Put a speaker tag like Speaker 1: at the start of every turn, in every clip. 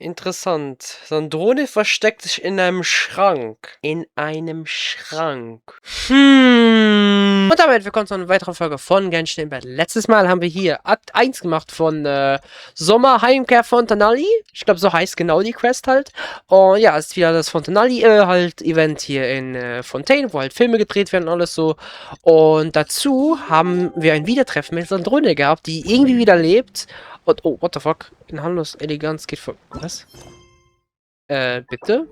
Speaker 1: interessant. So eine Drohne versteckt sich in einem Schrank. In einem Schrank. Und damit willkommen zu einer weiteren Folge von Genshin. Letztes Mal haben wir hier Akt 1 gemacht von Sommer, Heimkehr, Fontainale. Ich glaube, so heißt genau die Quest halt. Und ja, es ist wieder das Fontainale halt Event hier in Fontaine, wo halt Filme gedreht werden und alles so. Und dazu haben wir ein Wiedertreffen mit so einer Drohne gehabt, die irgendwie wieder lebt. Und, oh, what the fuck? In Handlos Eleganz geht vor. Was? Bitte?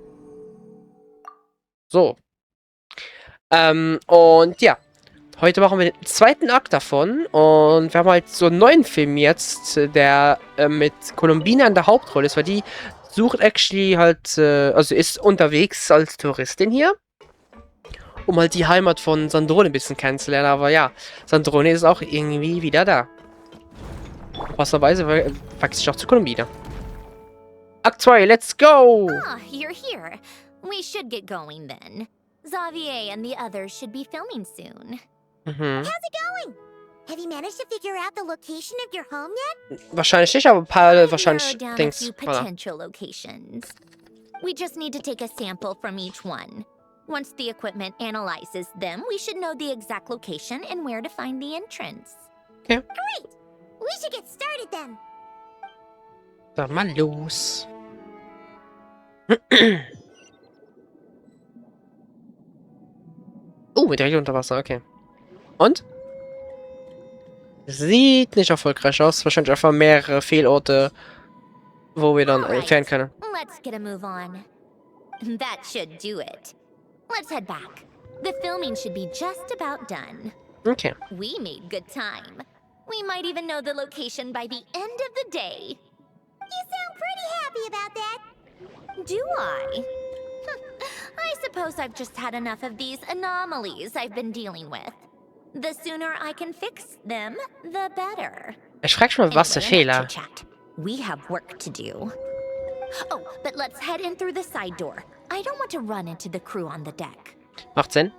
Speaker 1: So. Und ja. Heute machen wir den zweiten Akt davon. Und wir haben halt so einen neuen Film jetzt, der mit Columbine in der Hauptrolle ist, weil die sucht actually halt, also ist unterwegs als Touristin hier. Um halt die Heimat von Sandrone ein bisschen kennenzulernen. Aber ja, Sandrone ist auch irgendwie wieder da. Passerweise wachse ich auch zu Columbine. Akt 2, let's go!
Speaker 2: Ah, you're here. We should get going then. ZOWIE and the others should be filming soon.
Speaker 1: Mhm.
Speaker 3: How's it going? Have you managed to figure out the location of your home yet?
Speaker 1: Wahrscheinlich nicht, aber ein paar wahrscheinlich
Speaker 2: Narrowed down a
Speaker 1: Dings.
Speaker 2: few
Speaker 1: Voilà.
Speaker 2: potential locations. We just need to take a sample from each one. Once the equipment analyzes them, we should know the exact location and where to find the entrance.
Speaker 3: Great! We should get started then.
Speaker 1: Dann mal los. Direkt unter Wasser, okay. Und? Sieht nicht erfolgreich aus. Wahrscheinlich einfach mehrere Fehlorte, wo wir dann entfernen können.
Speaker 2: Let's get a move on. That should do it. Let's head back. The filming should be just about done.
Speaker 1: Okay.
Speaker 2: We made good time. We might even know the location by the end of the day.
Speaker 3: You sound pretty happy about that.
Speaker 2: Do I? I suppose I've just had enough of these anomalies I've been dealing with. The sooner I can fix them, the better.
Speaker 1: Ich frage schon mal, was der
Speaker 2: Anyway,
Speaker 1: Fehler?
Speaker 2: enough chit-chat. We have work to do. Oh, but let's head in through the side door. I don't want to run into the crew on the deck.
Speaker 1: Macht Sinn.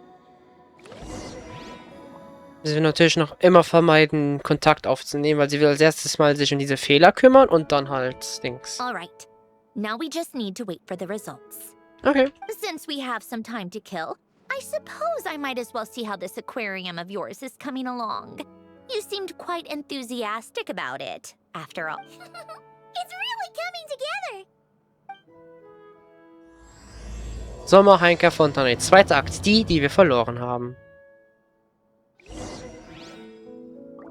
Speaker 1: Sie will natürlich noch immer vermeiden, Kontakt aufzunehmen, weil sie will als erstes mal sich um diese Fehler kümmern und dann halt Dings.
Speaker 2: All right. Now we just need to wait for the results.
Speaker 1: Okay.
Speaker 2: Since we have some time to kill, I suppose I might as well see how this aquarium of yours is coming along. You seemed quite enthusiastic about it, after all.
Speaker 3: It's really coming together.
Speaker 1: Sommer, Heimkehr, Fontainale. Zweiter Akt. Die wir verloren haben.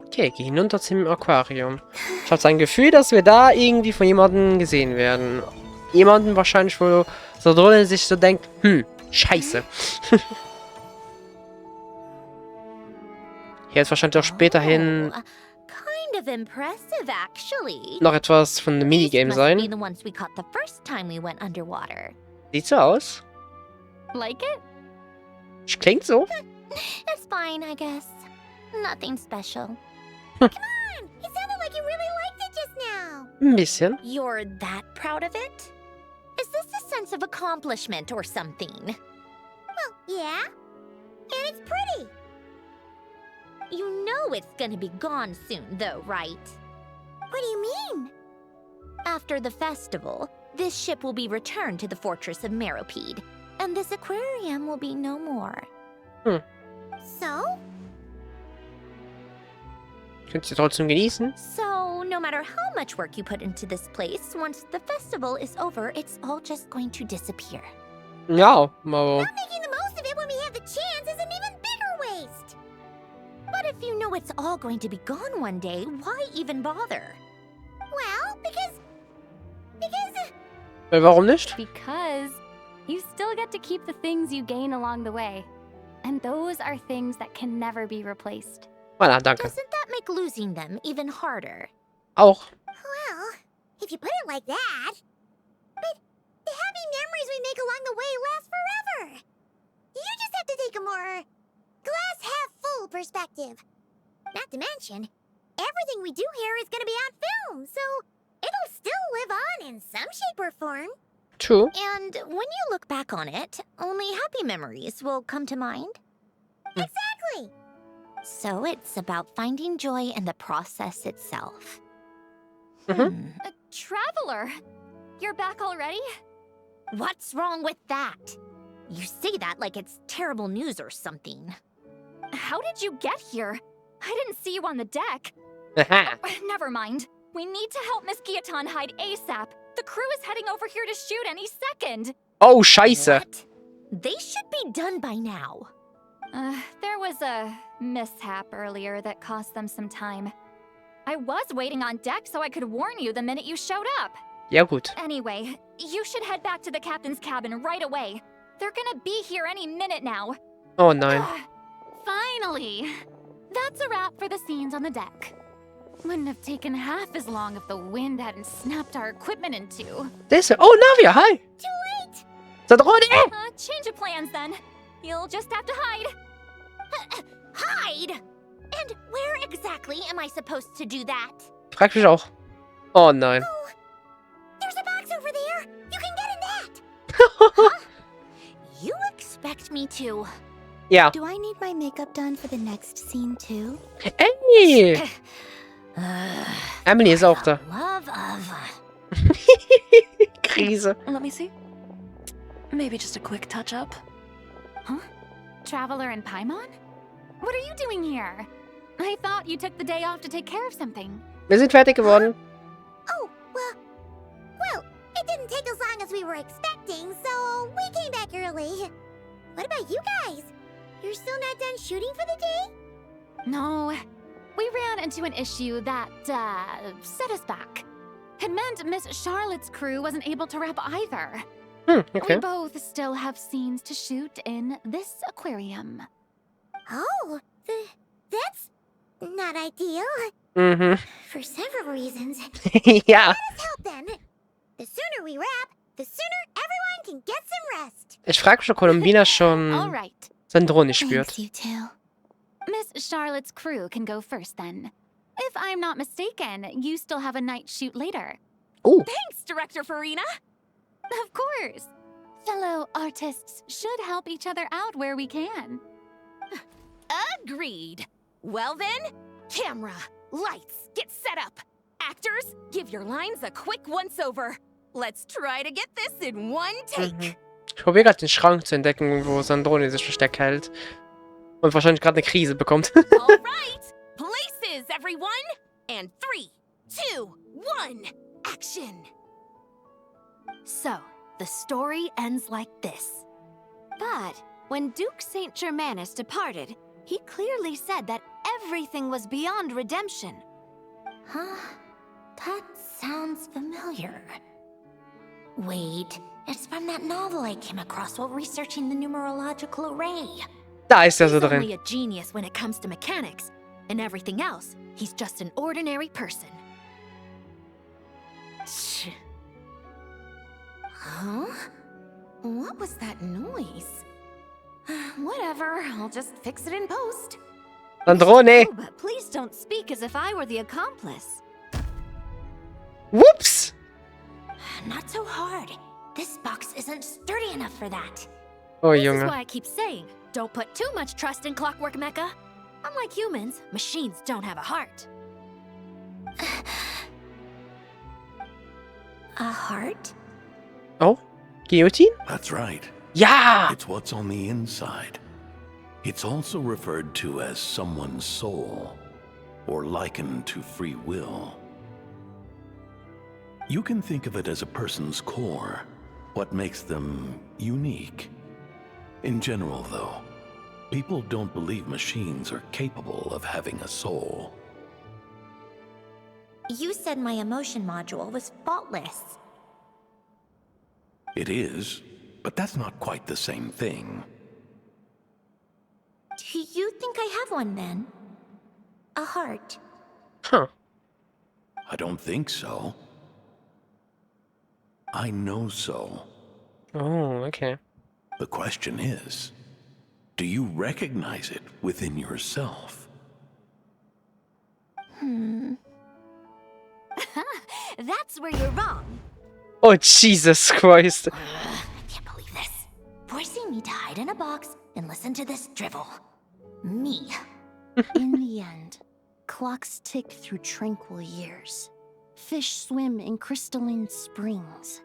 Speaker 1: Okay, geh hinunter zum Aquarium. Ich habe ein Gefühl, dass wir da irgendwie von jemandem gesehen werden. Jemanden wahrscheinlich, wo so drin sich so denkt, scheiße. Hier ist wahrscheinlich auch späterhin
Speaker 2: Oh, kind of impressive, actually.
Speaker 1: noch etwas von einem Minigame
Speaker 2: These must be
Speaker 1: sein.
Speaker 2: the ones we caught the first time we went underwater.
Speaker 1: Sieht so aus.
Speaker 2: Like it?
Speaker 1: Klingt so.
Speaker 2: It's fine, I guess. Nothing special.
Speaker 3: It sounded like you really liked it just now.
Speaker 1: Ein bisschen.
Speaker 2: You're that proud of it? Is this a sense of accomplishment or something?
Speaker 3: Well, yeah. And it's pretty.
Speaker 2: You know it's gonna be gone soon, though, right?
Speaker 3: What do you mean?
Speaker 2: After the festival, this ship will be returned to the fortress of Meropide, and this aquarium will be no more.
Speaker 3: So?
Speaker 1: Könnt ihr trotzdem genießen?
Speaker 2: So, no matter how much work you put into this place, once the festival is over, it's all just going to disappear.
Speaker 1: Ja, aber
Speaker 3: Not making the most of it when we have the chance is an even bigger waste.
Speaker 2: But if you know it's all going to be gone one day, why even bother?
Speaker 3: Well, because...
Speaker 1: warum nicht?
Speaker 4: Because you still get to keep the things you gain along the way. And those are things that can never be replaced.
Speaker 1: Voilà, danke.
Speaker 2: Doesn't that make losing them even harder?
Speaker 1: Auch.
Speaker 3: Well, if you put it like that... But the happy memories we make along the way last forever. You just have to take a more glass-half-full perspective. Not to mention, everything we do here is going to be on film, so it'll still live on in some shape or form.
Speaker 1: True.
Speaker 2: And when you look back on it, only happy memories will come to mind.
Speaker 3: Exactly.
Speaker 2: So it's about finding joy in the process itself.
Speaker 1: Mhm.
Speaker 4: A traveler! you're back already?
Speaker 2: What's wrong with that? You say that like it's terrible news or something.
Speaker 4: How did you get here? I didn't see you on the deck.
Speaker 1: Aha.
Speaker 4: Never mind. We need to help Miss Guillotin hide ASAP. The crew is heading over here to shoot any second.
Speaker 1: Oh, scheiße.
Speaker 2: What? They should be done by now.
Speaker 4: There was a mishap earlier that cost them some time. I was waiting on deck so I could warn you the minute you showed up.
Speaker 1: Ja, gut.
Speaker 4: Anyway, you should head back to the captain's cabin right away. They're gonna be here any minute now.
Speaker 1: Oh nein.
Speaker 4: Finally! That's a wrap for the scenes on the deck. Wouldn't have taken half as long if the wind hadn't snapped our equipment in two.
Speaker 1: This. Oh, Navia, hi.
Speaker 3: Too late!
Speaker 1: The Drohne.
Speaker 4: Change of plans then. You'll just have to hide.
Speaker 2: Hide? And where exactly am I supposed to do that?
Speaker 1: Frag mich auch. Oh nein.
Speaker 3: Oh, there's a box over there. You can get in that.
Speaker 2: Huh? You expect me to?
Speaker 1: Ja.
Speaker 3: Do I need my makeup done for the next scene too?
Speaker 1: Ey. Emily ist auch da.
Speaker 2: Love of...
Speaker 1: Krise.
Speaker 5: Let me see. Maybe just a quick touch-up.
Speaker 4: Huh? Traveler and Paimon? What are you doing here? I thought you took the day off to take care of something.
Speaker 1: Wir sind fertig geworden.
Speaker 3: Oh, well, it didn't take as long as we were expecting, so we came back early. What about you guys? You're still not done shooting for the day?
Speaker 4: No. We ran into an issue that, set us back. It meant Miss Charlotte's crew wasn't able to wrap either.
Speaker 1: Okay.
Speaker 4: We both still have scenes to shoot in this aquarium.
Speaker 3: Oh, that's not ideal.
Speaker 1: Mhm.
Speaker 3: For several reasons.
Speaker 1: Ja.
Speaker 3: Let us help then. The sooner we wrap, the sooner everyone can get some rest.
Speaker 1: Ich frage mich, ob Columbina
Speaker 4: All
Speaker 1: schon
Speaker 4: right.
Speaker 1: seine Drohne spürt.
Speaker 3: Thanks, you two.
Speaker 4: Miss Charlotte's crew can go first then. If I'm not mistaken, you still have a night shoot later.
Speaker 1: Oh.
Speaker 4: Thanks, Director Farina. Of course. Fellow artists should help each other out where we can.
Speaker 6: Agreed. Well then, camera, lights, get set up. Actors, give your lines a quick once-over. Let's try to get this in one take.
Speaker 1: Ich probiere gerade den Schrank zu entdecken, wo seine Drohne sich versteckt hält. Und wahrscheinlich gerade eine Krise bekommt.
Speaker 6: All right, places, everyone. And 3, 2, 1, action.
Speaker 5: So, the story ends like this. But when Duke Saint Germanus departed, he clearly said that everything was beyond redemption.
Speaker 2: Huh? That sounds familiar. Wait, it's from that novel I came across while researching the numerological array.
Speaker 1: Da ist er so
Speaker 6: He's
Speaker 1: drin.
Speaker 6: only a genius when it comes to mechanics. And everything else, he's just an ordinary person.
Speaker 2: Shh. Huh? What was that noise? Whatever, I'll just fix it in post.
Speaker 1: Seine Drohne.
Speaker 5: Oh, but please don't speak as if I were the accomplice.
Speaker 1: Whoops.
Speaker 2: Not so hard. This box isn't sturdy enough for that.
Speaker 1: Oh,
Speaker 6: This is
Speaker 1: Junge.
Speaker 6: why I keep saying, don't put too much trust in Clockwork Mecha. Unlike humans, machines don't have a heart.
Speaker 2: A heart?
Speaker 1: Oh, Guillotine?
Speaker 7: That's right.
Speaker 1: Ja.
Speaker 7: It's what's on the inside. It's also referred to as someone's soul, or likened to free will. You can think of it as a person's core, what makes them unique. In general, though, people don't believe machines are capable of having a soul.
Speaker 2: You said my emotion module was faultless.
Speaker 7: It is, but that's not quite the same thing.
Speaker 2: Do you think I have one then? A heart?
Speaker 1: Huh.
Speaker 7: I don't think so. I know so.
Speaker 1: Oh, okay.
Speaker 7: The question is, do you recognize it within yourself?
Speaker 5: That's where you're wrong.
Speaker 1: Oh, Jesus Christ.
Speaker 2: I can't believe this. Forcing me to hide in a box and listen to this drivel. Me.
Speaker 8: In the end, clocks tick through tranquil years. Fish swim in crystalline springs.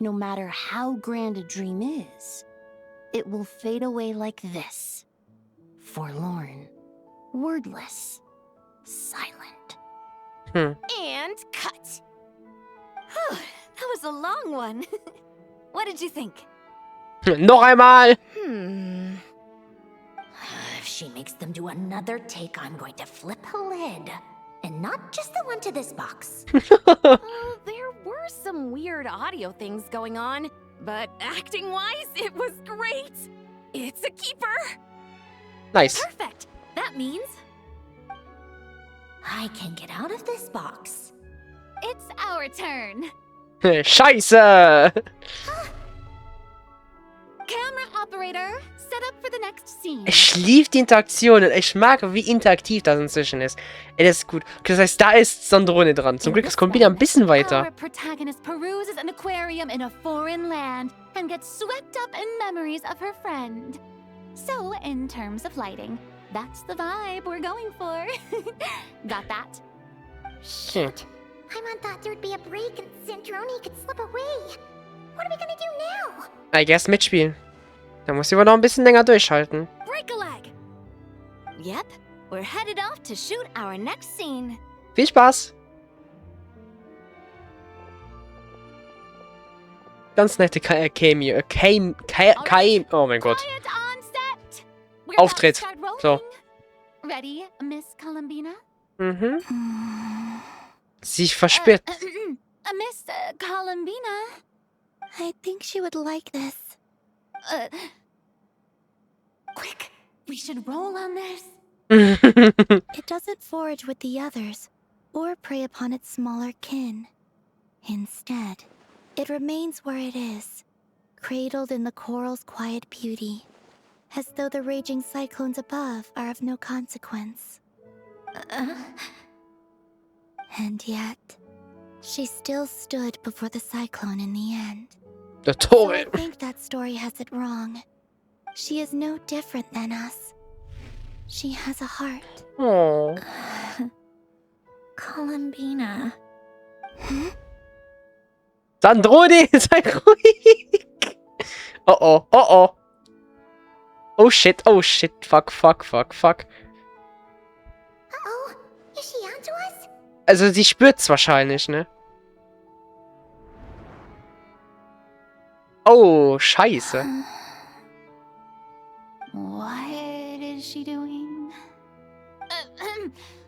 Speaker 8: no matter how grand a dream is, it will fade away like this. Forlorn, wordless, silent.
Speaker 6: And cut.
Speaker 5: That was a long one. What did you think?
Speaker 1: Noch einmal!
Speaker 2: If she makes them do another take, I'm going to flip a lid. And not just the one to this box.
Speaker 6: There were some weird audio things going on, but acting-wise, it was great. It's a keeper.
Speaker 1: Nice.
Speaker 5: Perfect. That means
Speaker 2: I can get out of this box.
Speaker 4: It's our turn.
Speaker 1: Scheiße!
Speaker 4: Camera operator, set up for the next scene.
Speaker 1: Ich liebe die Interaktionen. Ich mag, wie interaktiv das inzwischen ist. Ey, das ist gut. Okay, das heißt, da ist so eine Drohne dran. Zum Glück ist Kombina ein bisschen weiter.
Speaker 4: Our protagonist peruses an aquarium in a foreign land and gets swept up in memories of her friend. So, in terms of lighting, that's the vibe we're going for. Got that?
Speaker 3: Shoot. I thought there'd be a break and Zandroni could slip away. What are we gonna do now?
Speaker 1: I guess mitspielen. Da muss sie wohl noch ein bisschen länger durchhalten.
Speaker 5: break a leg. Yep, we're headed off to shoot our next scene.
Speaker 1: Viel Spaß! Ganz nette Cameo. Oh mein Gott.
Speaker 4: Quiet on set. We're
Speaker 1: Auftritt.
Speaker 4: about to start
Speaker 1: So.
Speaker 4: rolling. Ready, Miss Columbina?
Speaker 1: Mhm. Sie verspürt.
Speaker 4: Miss Columbina?
Speaker 3: I think she would like this.
Speaker 4: Quick, we should roll on this.
Speaker 3: It doesn't forage with the others, or prey upon its smaller kin. Instead, it remains where it is, cradled in the coral's quiet beauty, as though the raging cyclones above are of no consequence. And yet, she still stood before the cyclone in the end.
Speaker 1: Der
Speaker 3: So I
Speaker 1: Tore.
Speaker 3: think that story has it wrong. She is no different than us. She has a heart.
Speaker 1: Oh.
Speaker 2: Columbina.
Speaker 1: Sandrone, sei ruhig. Oh oh, oh oh. Oh shit, fuck.
Speaker 3: Uh-oh, is she onto us?
Speaker 1: Also sie spürt's wahrscheinlich, ne? Oh, scheiße.
Speaker 4: What is she doing?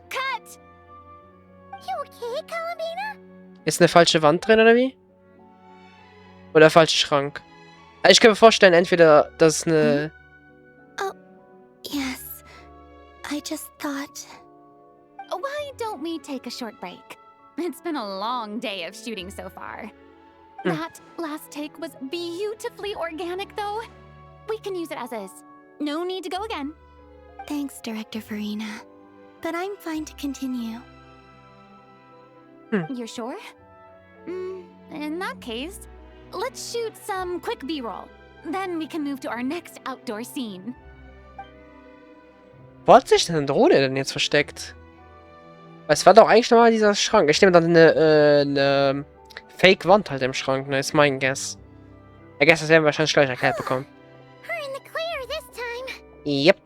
Speaker 4: Cut!
Speaker 3: You okay, Columbina?
Speaker 1: Ist eine falsche Wand drin, oder wie? Oder falscher Schrank? Ich kann mir vorstellen, entweder das ist eine...
Speaker 3: Yes. I just thought...
Speaker 4: Why don't we take a short break? It's been a long day of shooting so far. That last take was beautifully organic, though. We can use it as is. No need to go again.
Speaker 3: Thanks, Director Farina. But I'm fine to continue.
Speaker 4: You're sure? In that case, let's shoot some quick B-roll. Then we can move to our next outdoor scene.
Speaker 1: Wo hat sich denn eine Drohne denn jetzt versteckt? Weil es war doch eigentlich nochmal dieser Schrank. Ich nehme dann eine Fake-Wand halt im Schrank, ne? Ist mein Guess. I guess, das werden wir wahrscheinlich gleich erklärt bekommen.
Speaker 3: We're in the clear this time.
Speaker 1: Yep.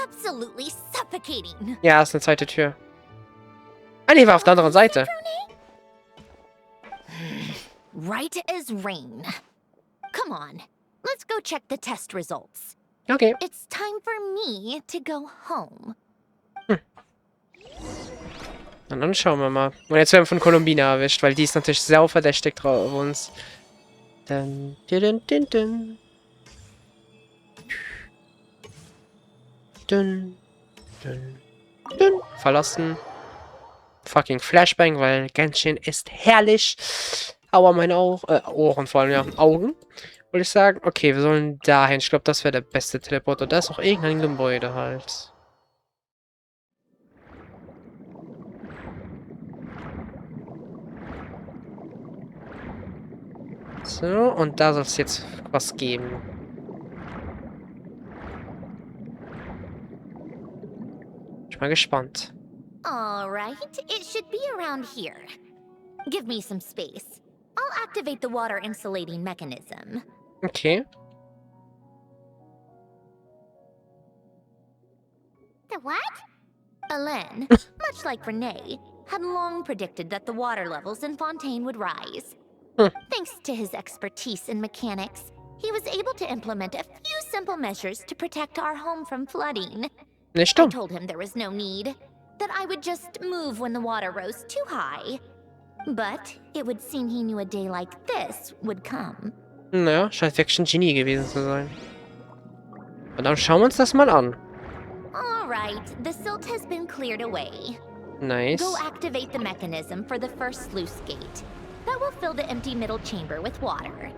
Speaker 2: Absolutely suffocating.
Speaker 1: Ja, ist eine zweite Tür. Ah, die war auf der anderen Seite.
Speaker 2: Right as rain. Come on, let's go check the test results.
Speaker 1: Okay.
Speaker 2: It's time for me to go home.
Speaker 1: Und dann schauen wir mal. Und jetzt werden wir von Columbina erwischt, weil die ist natürlich sehr verdächtig drauf auf uns. Dann. Verlassen. Fucking Flashbang, weil Genshin ist herrlich. Aua, meine Ohren vor allem, ja. Augen. Würde ich sagen. Okay, wir sollen dahin. Ich glaube, das wäre der beste Teleporter. Da ist auch irgendein Gebäude halt. So, und da soll es jetzt was geben. Ich bin mal gespannt.
Speaker 2: All right, it should be around here. Give me some space. I'll activate the water insulating mechanism.
Speaker 1: Okay.
Speaker 3: The what?
Speaker 2: Alain, much like Renee, had long predicted that the water levels in Fontaine would rise. Thanks to his expertise in mechanics, he was able to implement a few simple measures to protect our home from flooding.
Speaker 1: Nicht
Speaker 2: I
Speaker 1: dumm.
Speaker 2: told him there was no need, that I would just move when the water rose too high. But it would seem he knew a day like this would come.
Speaker 1: Naja, scheint wirklich ein Genie gewesen zu sein. Und dann schauen wir uns das mal an.
Speaker 2: All right, the silt has been cleared away.
Speaker 1: Nice.
Speaker 2: Go activate the mechanism for the first sluice gate. That will fill the empty middle chamber with water.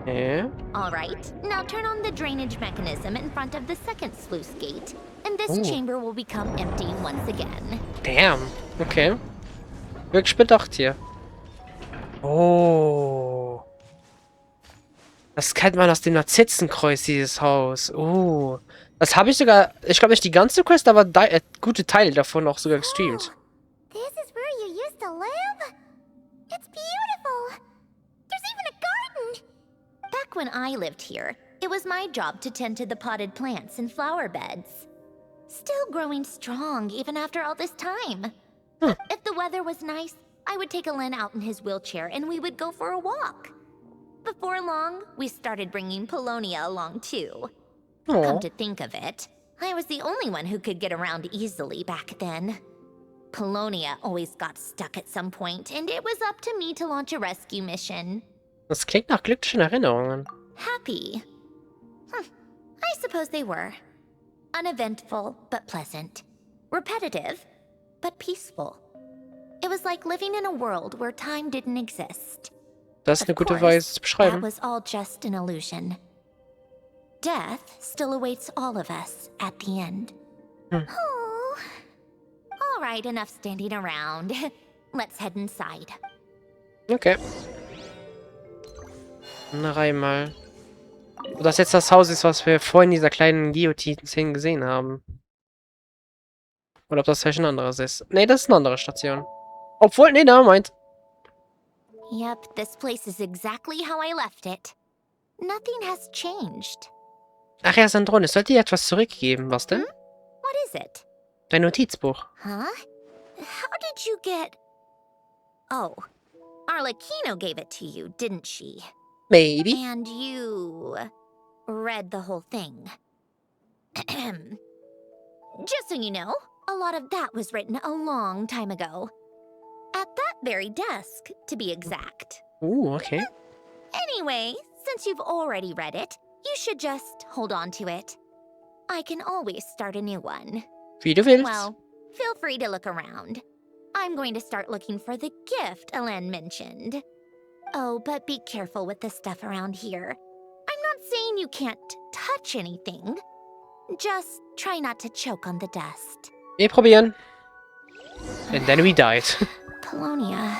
Speaker 1: Ja.
Speaker 2: All right, now turn on the drainage mechanism in front of the second sluice gate, and this
Speaker 1: Ooh.
Speaker 2: chamber will become empty once again.
Speaker 1: Damn. Okay. Wirklich bedacht hier. Oh. Das kennt man aus dem Narzissenkreuz, dieses Haus. Oh. Das habe ich sogar, ich glaube nicht die ganze Quest, aber gute Teile davon auch sogar gestreamt.
Speaker 3: This is where you used to live? It's beautiful. There's even a garden.
Speaker 2: Back when I lived here, it was my job to tend to the potted plants and flower beds. Still growing strong even after all this time. If the weather was nice, I would take Alain out in his wheelchair and we would go for a walk. Before long, we started bringing Polonia along too. Come to think of it, I was the only one who could get around easily back then. Polonia always got stuck at some point, and it was up to me to launch a rescue mission.
Speaker 1: Das klingt nach glücklichen Erinnerungen.
Speaker 2: Happy? I suppose they were. Uneventful, but pleasant. Repetitive, but peaceful. It was like living in a world where time didn't exist.
Speaker 1: Das ist eine
Speaker 2: Of
Speaker 1: gute
Speaker 2: course,
Speaker 1: Weise zu
Speaker 2: that
Speaker 1: beschreiben.
Speaker 2: was all just an illusion. Death still awaits all of us at the end.
Speaker 3: Oh.
Speaker 2: All right, enough standing around. Let's head inside.
Speaker 1: Okay. Na, rein mal. Ob das jetzt das Haus ist, was wir vorhin in dieser kleinen Guillotine-Szene gesehen haben. Oder ob das vielleicht ein anderes ist. Nee, das ist eine andere Station. Obwohl, nee, nevermind.
Speaker 2: Yep, this place is exactly how I left it. Nothing has changed.
Speaker 1: Ach ja, Sandrone, es sollte dir etwas zurückgeben. Was denn?
Speaker 2: What is it?
Speaker 1: Dein Notizbuch.
Speaker 2: Huh? How did you get... Oh, Arlecchino gave it to you, didn't she?
Speaker 1: Maybe.
Speaker 2: And you... read the whole thing. Just so you know, a lot of that was written a long time ago. At that very desk, to be exact.
Speaker 1: Ooh, okay.
Speaker 2: Anyway, since you've already read it, you should just hold on to it. I can always start a new one.
Speaker 1: Wie du willst.
Speaker 2: Well, feel free to look around. I'm going to start looking for the gift Alain mentioned. Oh, but be careful with the stuff around here. I'm not saying you can't touch anything. Just try not to choke on the dust.
Speaker 1: Wir probieren. And then we died.
Speaker 2: Polonia.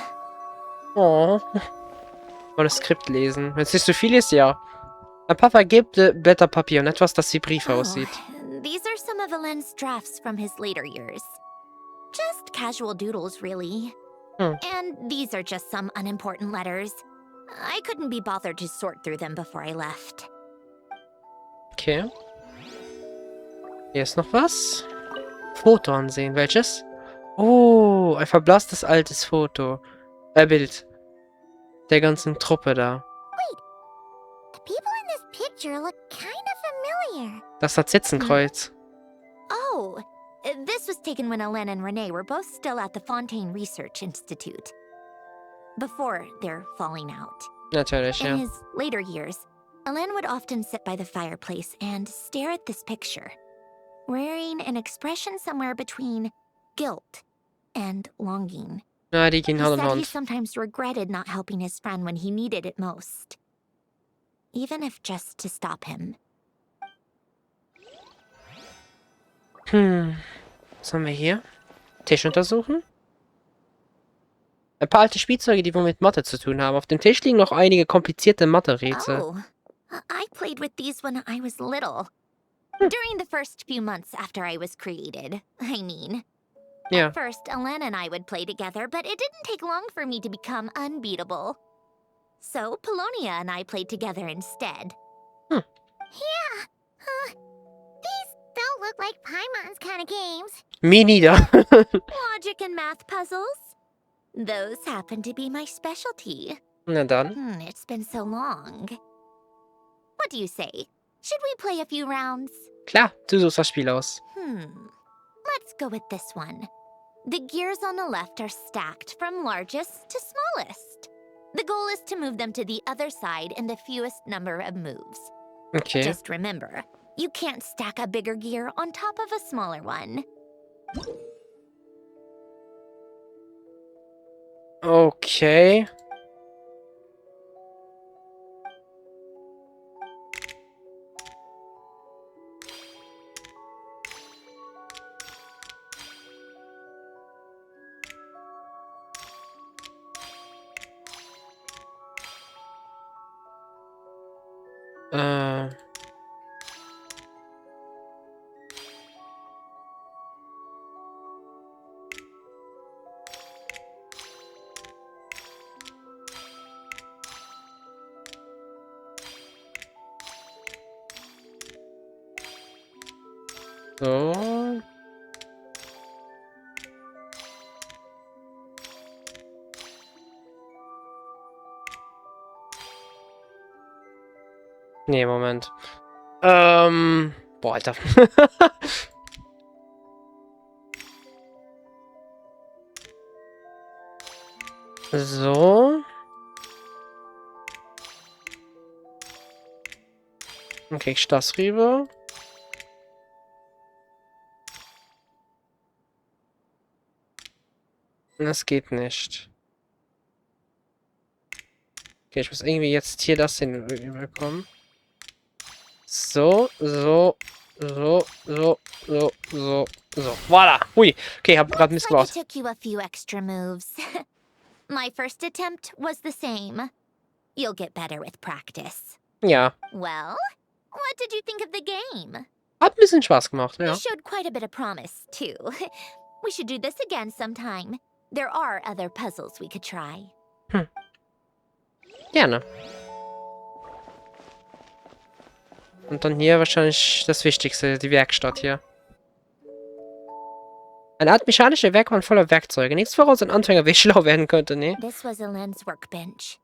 Speaker 1: Oh. Manuskript lesen. Wenn es nicht so viel ist, ja. Ein paar vergilbte Blätter Papier und etwas, das wie Briefe aussieht.
Speaker 2: These are some of Alain's drafts from his later years. Just casual doodles, really. And these are just some unimportant letters. I couldn't be bothered to sort through them before I left.
Speaker 1: Okay. Hier ist noch was. Foto ansehen. Welches? Oh, ein verblasstes altes Foto. Bild. Der ganzen Truppe da.
Speaker 3: The people in this picture look kind of familiar.
Speaker 1: Das Narzissenkreuz.
Speaker 2: Oh, this was taken when Alain and Renee were both still at the Fontaine Research Institute. Before their falling out.
Speaker 1: Natürlich,
Speaker 2: In
Speaker 1: ja.
Speaker 2: his later years, Alain would often sit by the fireplace and stare at this picture, wearing an expression somewhere between guilt and longing.
Speaker 1: Na, die gehen
Speaker 2: He
Speaker 1: Hand in
Speaker 2: said he
Speaker 1: Hand.
Speaker 2: sometimes regretted not helping his friend when he needed it most. Even if just to stop him.
Speaker 1: Was haben wir hier? Tisch untersuchen? Ein paar alte Spielzeuge, die wohl mit Mathe zu tun haben. Auf dem Tisch liegen noch einige komplizierte Mathe-Rätsel.
Speaker 2: Oh, I played with these when I was little. During the first few months after I was created, I mean.
Speaker 1: Ja.
Speaker 2: At first, Alen and I would play together, but it didn't take long for me to become unbeatable. So, Polonia and I played together instead.
Speaker 3: Yeah. These don't look like Paimon's kind of games.
Speaker 1: Me neither.
Speaker 2: Logic and math puzzles? Those happen to be my specialty.
Speaker 1: Na dann.
Speaker 2: It's been so long. What do you say? Should we play a few rounds?
Speaker 1: Klar, du suchst das Spiel aus.
Speaker 2: Let's go with this one. The gears on the left are stacked from largest to smallest. The goal is to move them to the other side in the fewest number of moves.
Speaker 1: Okay.
Speaker 2: Just remember, you can't stack a bigger gear on top of a smaller one.
Speaker 1: Okay. So. Nee, Moment. Boah, Alter. So. Dann krieg ich das rüber. Das geht nicht. Okay, ich muss irgendwie jetzt hier das hinbekommen. So. Voila. Hui. Okay, hab grad Mist
Speaker 2: Looks like
Speaker 1: gebaut.
Speaker 2: it took you a few extra moves. My first attempt was the same. You'll get better with practice.
Speaker 1: Ja.
Speaker 2: Well, what did you think of the game?
Speaker 1: Hat ein bisschen Spaß gemacht, ja.
Speaker 2: You showed quite a bit of promise, too. We should do this again sometime. There are other puzzles we could try.
Speaker 1: Gerne. Und dann hier wahrscheinlich das Wichtigste, die Werkstatt hier. Eine Art mechanische Werkbank voller Werkzeuge. Nichts, woraus ein Anfänger wie schlau werden könnte, ne?
Speaker 2: This was Alen's workbench.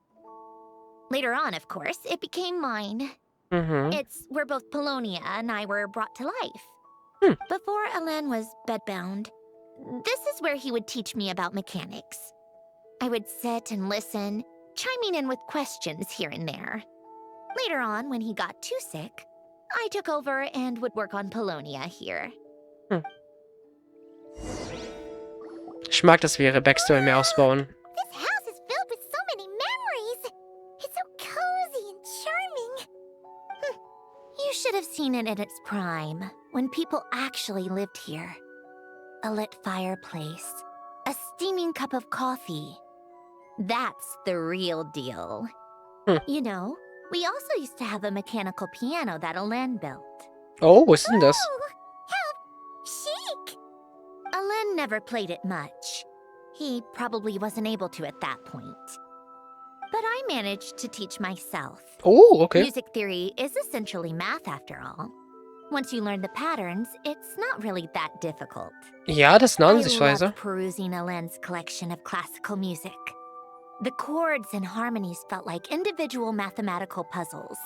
Speaker 2: Later on, of course, it became mine.
Speaker 1: Mhm.
Speaker 2: It's where both Polonia and I were brought to life. Before Alen was bedbound, this is where he would teach me about mechanics. I would sit and listen, chiming in with questions here and there. Later on, when he got too sick, I took over and would work on Polonia here.
Speaker 1: Ich mag, dass wir ihre Backstory mehr ausbauen.
Speaker 3: This house is filled with so many memories. It's so cozy and charming.
Speaker 2: You should have seen it in its prime, when people actually lived here. A lit fireplace, a steaming cup of coffee. That's the real deal. You know, we also used to have a mechanical piano that Alen built.
Speaker 1: Oh, was ist denn das?
Speaker 3: Chic.
Speaker 2: Alen never played it much. He probably wasn't able to at that point. But I managed to teach myself.
Speaker 1: Oh, okay.
Speaker 2: Music theory is essentially math after all. Once you learn the patterns, it's not really that difficult.
Speaker 1: Ja, das ist eine
Speaker 2: I
Speaker 1: Ansichtsweise.
Speaker 2: loved perusing Alen's collection of classical music. The chords and harmonies felt like individual mathematical puzzles.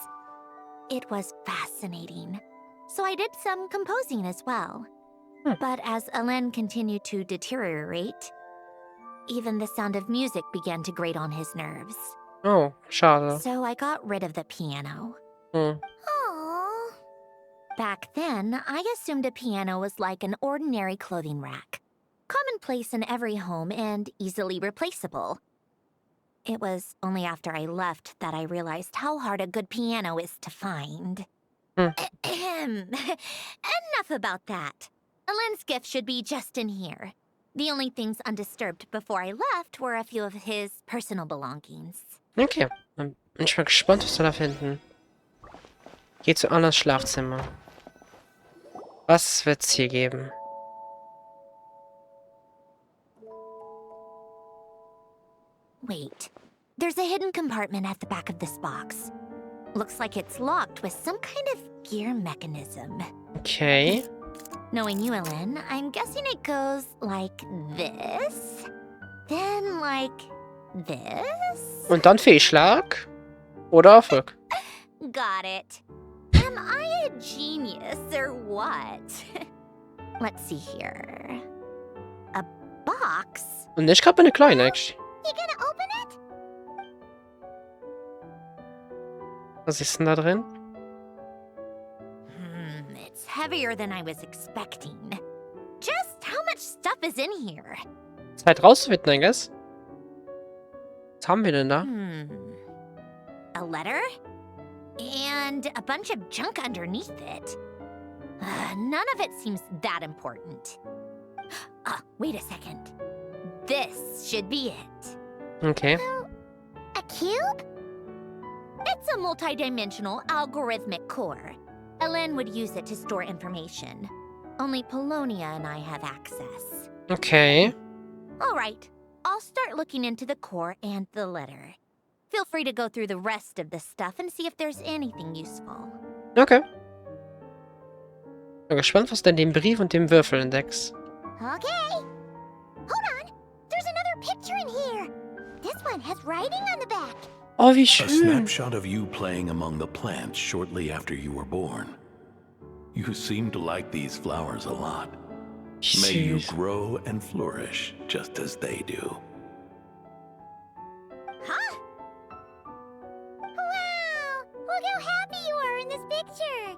Speaker 2: It was fascinating. So I did some composing as well. But as Alen continued to deteriorate, even the sound of music began to grate on his nerves.
Speaker 1: Oh, schade.
Speaker 2: So I got rid of the piano.
Speaker 1: Hm.
Speaker 3: Aww.
Speaker 2: Back then, I assumed a piano was like an ordinary clothing rack. Commonplace in every home and easily replaceable. It was only after I left that I realized how hard a good piano is to find. Enough about that. Alen's gift should be just in here. The only things undisturbed before I left were a few of his personal belongings.
Speaker 1: Okay, dann bin ich mal gespannt, was wir da finden. Geh zu Annas Schlafzimmer. Was wird's hier geben?
Speaker 2: Wait. There's a hidden compartment at the back of this box. Looks like it's locked with some kind of gear mechanism.
Speaker 1: Okay.
Speaker 2: Knowing you, Ellen, I'm guessing it goes like this. Then like this.
Speaker 1: Und dann Fehlschlag. Oder Erfolg.
Speaker 2: Got it. Am I a genius or what? Let's see here. A box?
Speaker 1: Und ich glaube eine kleine, actually.
Speaker 3: You gonna open it?
Speaker 1: Was ist denn da drin?
Speaker 2: It's heavier than I was expecting. Just how much stuff is in here?
Speaker 1: Zeit rauszufinden, I guess. Was haben wir denn da?
Speaker 2: A letter? And a bunch of junk underneath it. None of it seems that important. Wait a second. This should be it.
Speaker 1: Okay.
Speaker 3: A cube?
Speaker 2: It's a multi-dimensional algorithmic core. Ellen would use it to store information. Only Polonia and I have access.
Speaker 1: Okay.
Speaker 2: All right. I'll start looking into the core and the letter. Feel free to go through the rest of the stuff and see if there's anything useful.
Speaker 1: Okay. Bin gespannt, was du in dem Brief und dem Würfel entdeckst.
Speaker 3: Okay. Hold on. There's another picture in here. This one has writing on the back.
Speaker 1: Oh, wie
Speaker 7: A
Speaker 1: schön.
Speaker 7: snapshot of you playing among the plants shortly after you were born. You seem to like these flowers a lot. May you
Speaker 1: Süß.
Speaker 7: grow and flourish just as they do.
Speaker 3: Huh? Wow! Look how happy you are in this picture.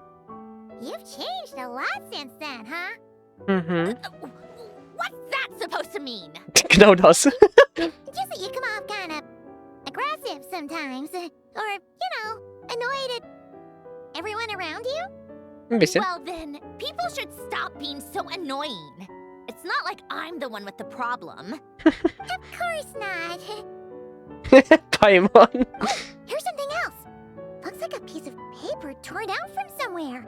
Speaker 3: You've changed a lot since then, huh?
Speaker 1: Mhm.
Speaker 2: What's that supposed to mean?
Speaker 1: Genau das.
Speaker 3: Just that you come off kind of aggressive sometimes. Or, you know, annoyed at everyone around you.
Speaker 1: Ein bisschen.
Speaker 2: Well then, people should stop being so annoying. It's not like I'm the one with the problem.
Speaker 3: Of course not.
Speaker 1: Paimon.
Speaker 3: Here's something else. Looks like a piece of paper torn out from somewhere.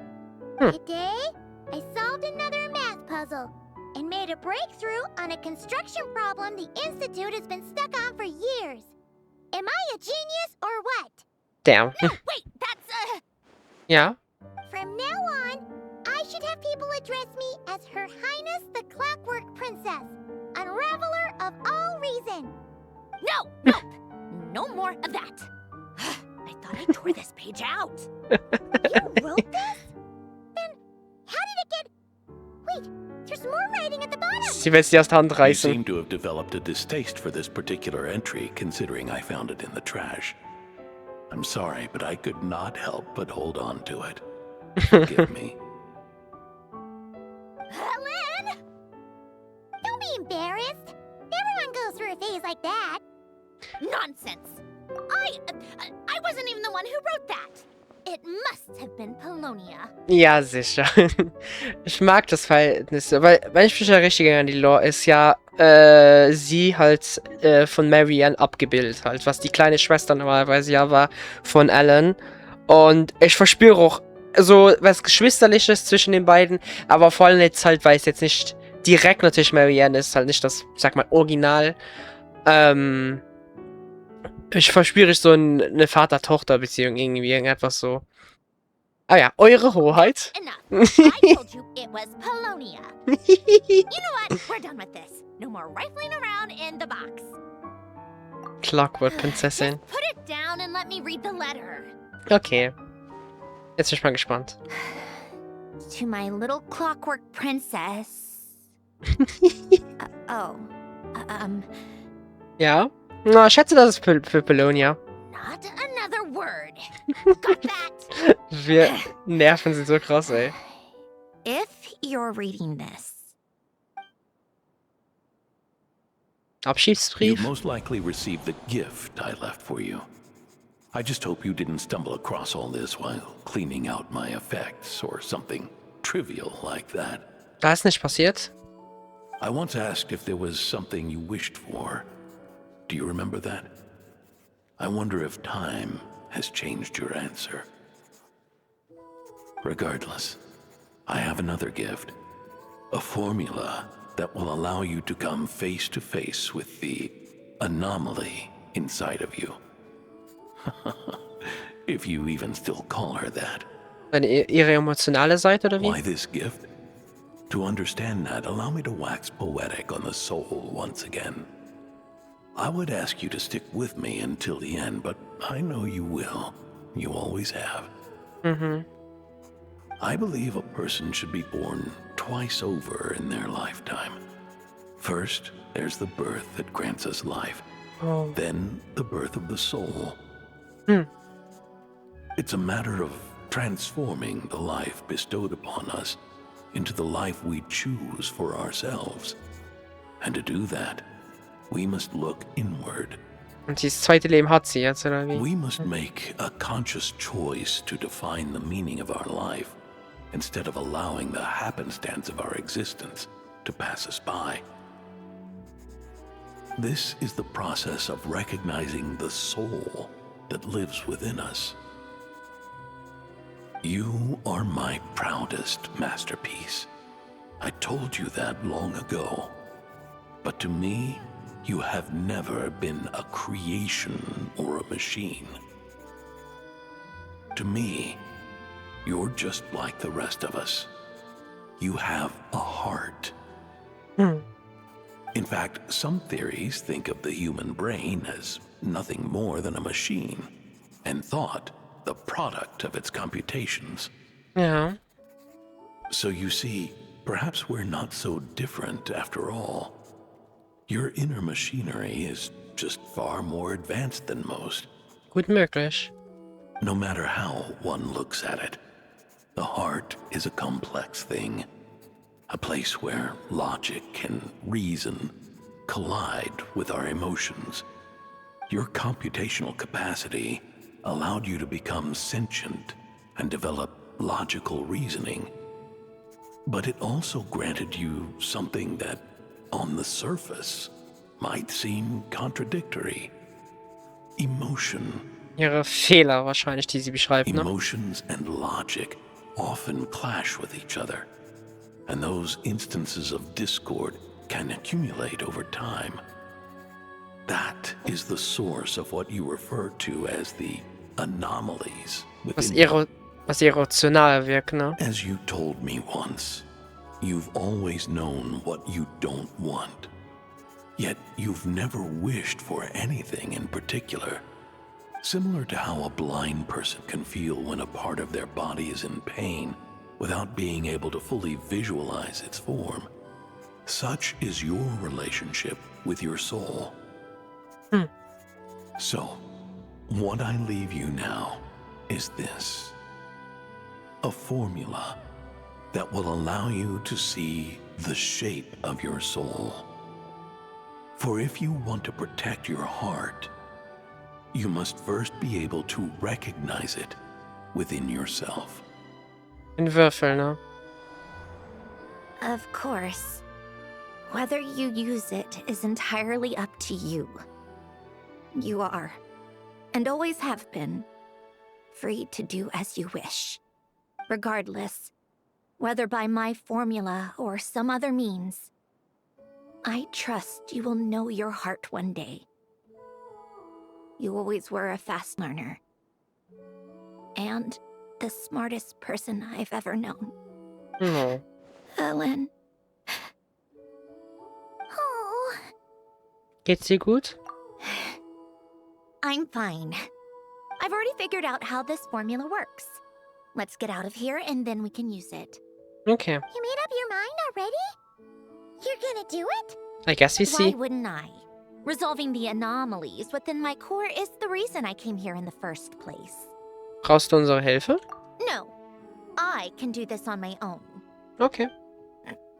Speaker 1: Hmm.
Speaker 3: Today, I solved another math puzzle and made a breakthrough on a construction problem the Institute has been stuck on for years. Am I a genius or what?
Speaker 1: Damn.
Speaker 2: No, wait, that's
Speaker 1: Ja.
Speaker 3: From now on, I should have people address me as Her Highness the Clockwork Princess, unraveler of all reason.
Speaker 2: No, nope. No more of that. I thought I tore this page out.
Speaker 3: You wrote this? Then how did it get... Wait, there's more writing at the bottom.
Speaker 1: Sie will sie aus der Hand
Speaker 7: You
Speaker 1: reißen.
Speaker 7: seem to have developed a distaste for this particular entry, considering I found it in the trash. I'm sorry, but I could not help but hold on to it. Forgive me.
Speaker 3: Ellen! Don't be embarrassed. Everyone goes through a phase like that.
Speaker 2: Nonsense. I wasn't even the one who wrote that. It must have been Polonia.
Speaker 1: Ja, sicher. Ich mag das Verhältnis, weil, wenn ich mich ja richtig erinnere, die Lore ist ja sie halt von Marianne abgebildet, halt, was die kleine Schwester normalerweise ja war von Alan. Und ich verspüre auch so was Geschwisterliches zwischen den beiden, aber vor allem jetzt halt, weil es jetzt nicht direkt natürlich Marianne ist, halt nicht das, ich sag mal, Original. Ich verspüre so eine Vater-Tochter-Beziehung irgendwie, irgendetwas so. Ah ja, eure Hoheit.
Speaker 2: Enough. I told you it was Polonia. You know what? We're done with this. No more rifling around in the box.
Speaker 1: Clockwork Prinzessin.
Speaker 2: Just put it down and let me read the letter.
Speaker 1: Okay. Jetzt bin ich mal gespannt.
Speaker 2: To my little clockwork princess.
Speaker 1: Ja. Na, ich schätze, das ist für Polonia.
Speaker 2: Not another word. Got that?
Speaker 1: Wir nerven sie so krass, ey.
Speaker 2: If you're reading this,
Speaker 7: You
Speaker 1: Abschiedsbrief.
Speaker 7: most likely received the gift I left for you. I just hope you didn't stumble across all this while cleaning out my effects or something trivial like that.
Speaker 1: Da ist nicht passiert.
Speaker 7: I once asked if there was something you wished for. Do you remember that? I wonder if time has changed your answer. Regardless, I have another gift. A formula that will allow you to come face to face with the anomaly inside of you. If you even still call her that.
Speaker 1: Ihre emotionale Seite, oder wie?
Speaker 7: Why this gift? To understand that, allow me to wax poetic on the soul once again. I would ask you to stick with me until the end, but I know you will. You always have.
Speaker 1: Mhm.
Speaker 7: I believe a person should be born twice over in their lifetime. First, there's the birth that grants us life.
Speaker 1: Oh.
Speaker 7: Then, the birth of the soul.
Speaker 1: Hmm.
Speaker 7: It's a matter of transforming the life bestowed upon us into the life we choose for ourselves. And to do that, we must look inward.
Speaker 1: Und dieses zweite Leben hat sie jetzt, oder wie?
Speaker 7: We must make a conscious choice to define the meaning of our life instead of allowing the happenstance of our existence to pass us by. This is the process of recognizing the soul that lives within us. You are my proudest masterpiece. I told you that long ago. But to me, you have never been a creation or a machine. To me, you're just like the rest of us. You have a heart.
Speaker 1: Hmm.
Speaker 7: In fact, some theories think of the human brain as nothing more than a machine, and thought the product of its computations.
Speaker 1: Ja.
Speaker 7: So you see, perhaps we're not so different after all. Your inner machinery is just far more advanced than most.
Speaker 1: Gut möglich.
Speaker 7: No matter how one looks at it, the heart is a complex thing. A place where logic and reason collide with our emotions. Your computational capacity allowed you to become sentient and develop logical reasoning. But it also granted you something that, on the surface, might seem contradictory. Emotion.
Speaker 1: Ihre Fehler wahrscheinlich, die sie beschreibt, ne?
Speaker 7: Emotions and logic often clash with each other, and those instances of discord can accumulate over time. That is the source of what you refer to as the anomalies
Speaker 1: Was
Speaker 7: within you.
Speaker 1: irrational wirkt, ne?
Speaker 7: As you told me once, you've always known what you don't want. Yet you've never wished for anything in particular. Similar to how a blind person can feel when a part of their body is in pain without being able to fully visualize its form. Such is your relationship with your soul.
Speaker 1: Hmm.
Speaker 7: So, what I leave you now is this. A formula that will allow you to see the shape of your soul. For if you want to protect your heart, you must first be able to recognize it within yourself.
Speaker 1: In Würfel, ne?
Speaker 2: Of course. Whether you use it is entirely up to you. You are, and always have been, free to do as you wish. Regardless, whether by my formula or some other means, I trust you will know your heart one day. You always were a fast learner. And the smartest person I've ever known.
Speaker 1: Oh.
Speaker 2: Ellen. Oh.
Speaker 1: Geht's dir gut?
Speaker 2: I'm fine. I've already figured out how this formula works. Let's get out of here and then we can use it.
Speaker 1: Okay.
Speaker 3: You made up your mind already? You're gonna do it?
Speaker 1: I guess we
Speaker 2: Why
Speaker 1: see.
Speaker 2: wouldn't I? Resolving the anomalies within my core is the reason I came here in the first place.
Speaker 1: Brauchst du unsere Hilfe?
Speaker 2: No, I can do this on my own.
Speaker 1: Okay.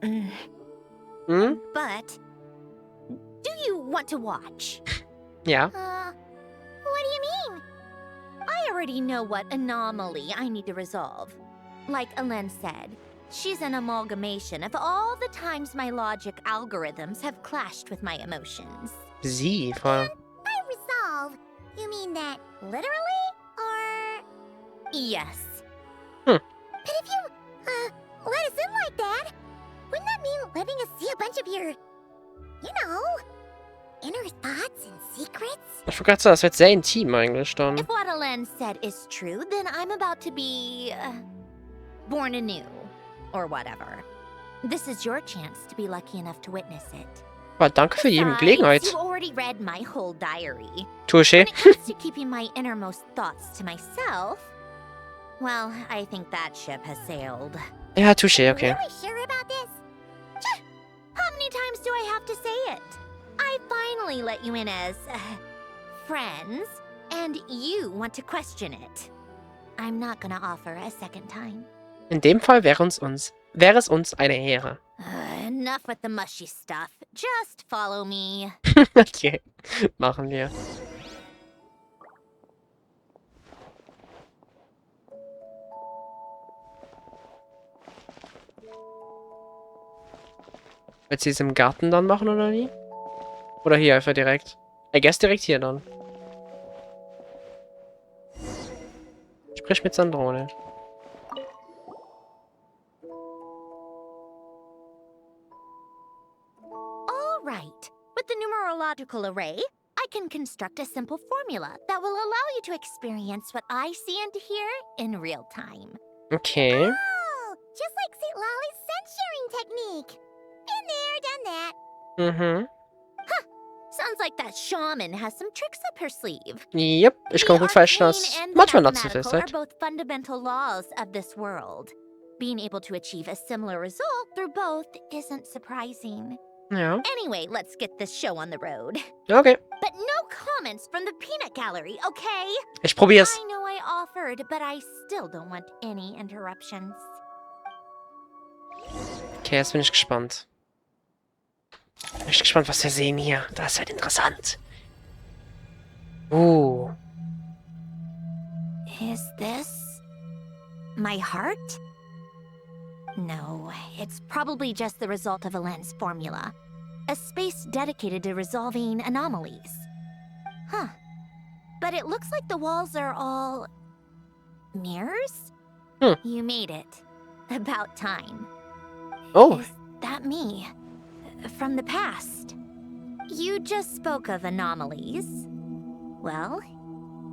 Speaker 1: Hm?
Speaker 2: But, do you want to watch?
Speaker 1: Ja.
Speaker 3: What do you mean?
Speaker 2: I already know what anomaly I need to resolve. Like Ellen said, she's an amalgamation of all the times my logic algorithms have clashed with my emotions.
Speaker 1: Sie, Frau.
Speaker 3: By resolve, you mean that literally? Or...
Speaker 2: Yes.
Speaker 3: But if you, let us in like that, wouldn't that mean letting us see a bunch of your, inner thoughts and secrets?
Speaker 1: Ich wollte gerade sagen, das wird sehr intim eigentlich dann.
Speaker 2: If what Alen said is true, then I'm about to be born anew, or whatever. This is your chance to be lucky enough to witness it.
Speaker 1: Aber danke für die
Speaker 2: Besides,
Speaker 1: Gelegenheit.
Speaker 2: you already read my whole diary.
Speaker 1: Touché.
Speaker 2: When it comes to keeping my innermost thoughts to myself, well, I think that ship has sailed.
Speaker 1: Ja, touché, okay.
Speaker 3: Really sure about this?
Speaker 2: How many times do I have to say it? I finally let you in as friends, and you want to question it. I'm not gonna offer a second time.
Speaker 1: In dem Fall wäre es uns eine Ehre.
Speaker 2: Enough with the mushy stuff. Just follow me.
Speaker 1: Okay, machen wir. Willst du es im Garten dann machen, oder wie? Oder hier einfach direkt? I guess direkt hier dann. Sprich mit Sandrone.
Speaker 2: All right. With the numerological array, I can construct a simple formula that will allow you to experience what I see and hear in real time.
Speaker 1: Okay.
Speaker 3: Oh, just like St. Lolly's scent sharing technique. Been there, done that.
Speaker 1: Mhm.
Speaker 2: Sounds like that shaman has some tricks up her sleeve.
Speaker 1: Yep, ich kann
Speaker 2: The
Speaker 1: gut vorstellen, dass
Speaker 2: arcane and the
Speaker 1: manchmal dazu
Speaker 2: mathematical
Speaker 1: ist.
Speaker 2: are both fundamental laws of this world. Being able to achieve a similar result through both isn't surprising.
Speaker 1: Ja.
Speaker 2: Anyway, let's get this show on the road.
Speaker 1: Okay.
Speaker 2: But no comments from the peanut gallery, okay?
Speaker 1: Ich probier's.
Speaker 2: I know I offered, but I still don't want any interruptions.
Speaker 1: Okay, jetzt bin ich gespannt. Bin ich gespannt, was wir sehen hier. Das wird interessant.
Speaker 2: Is this my heart? No, it's probably just the result of Alen's formula. A space dedicated to resolving anomalies. Huh. But it looks like the walls are all mirrors?
Speaker 1: Hmm.
Speaker 2: You made it. About time.
Speaker 1: Oh,
Speaker 2: Is that me? From the past? You just spoke of anomalies. Well,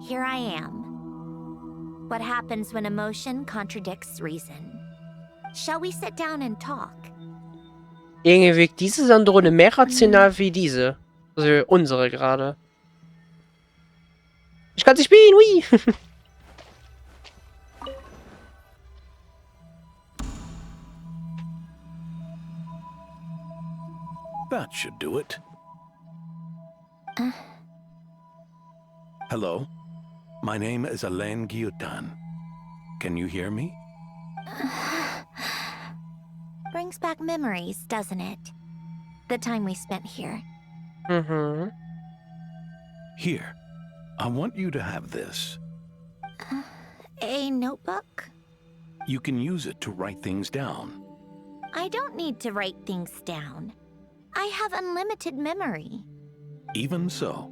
Speaker 2: here I am. What happens when emotion contradicts reason? Shall we sit down and talk?
Speaker 1: irgendwie wirkt diese Sandrone mehr rational wie diese. Also unsere gerade. Ich kann sie spielen, ui!
Speaker 7: That should do it. Hello? My name is Alain Guillotin. Can you hear me?
Speaker 2: Brings back memories, doesn't it? The time we spent here.
Speaker 1: Mhm.
Speaker 7: Here, I want you to have this.
Speaker 2: A notebook?
Speaker 7: You can use it to write things down.
Speaker 2: I don't need to write things down. I have unlimited memory.
Speaker 7: Even so,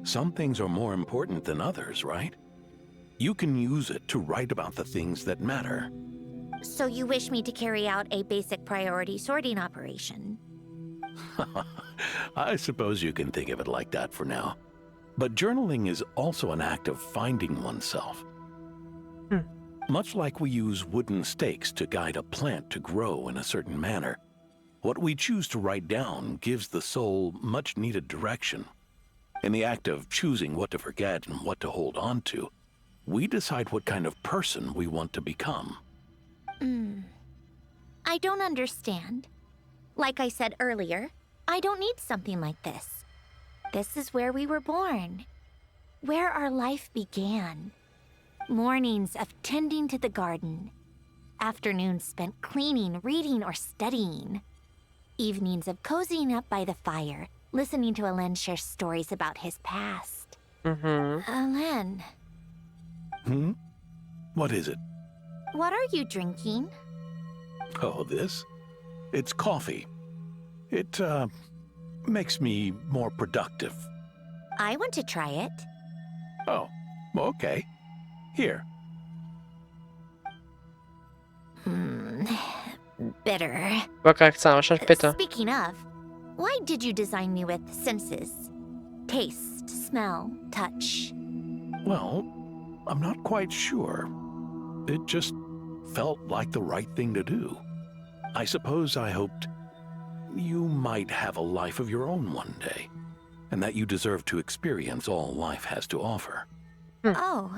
Speaker 7: some things are more important than others, right? You can use it to write about the things that matter.
Speaker 2: So you wish me to carry out a basic priority sorting operation?
Speaker 7: I suppose you can think of it like that for now. But journaling is also an act of finding oneself. Much like we use wooden stakes to guide a plant to grow in a certain manner, what we choose to write down gives the soul much needed direction. In the act of choosing what to forget and what to hold on to, we decide what kind of person we want to become.
Speaker 2: I don't understand. Like I said earlier, I don't need something like this. This is where we were born. Where our life began. Mornings of tending to the garden. Afternoons spent cleaning, reading, or studying. Evenings of cozying up by the fire, listening to Alen share stories about his past.
Speaker 1: Mhm.
Speaker 2: Alen,
Speaker 7: What is it?
Speaker 2: what are you drinking?
Speaker 7: Oh, this? It's coffee. It, makes me more productive.
Speaker 2: I want to try it.
Speaker 7: Oh, okay. Here.
Speaker 2: bitter.
Speaker 1: Wollte gerade sagen, wahrscheinlich bitter.
Speaker 2: Speaking of, why did you design me with senses? Taste, smell, touch.
Speaker 7: Well, I'm not quite sure. It just felt like the right thing to do. I suppose I hoped you might have a life of your own one day, and that you deserve to experience all life has to offer.
Speaker 2: Oh.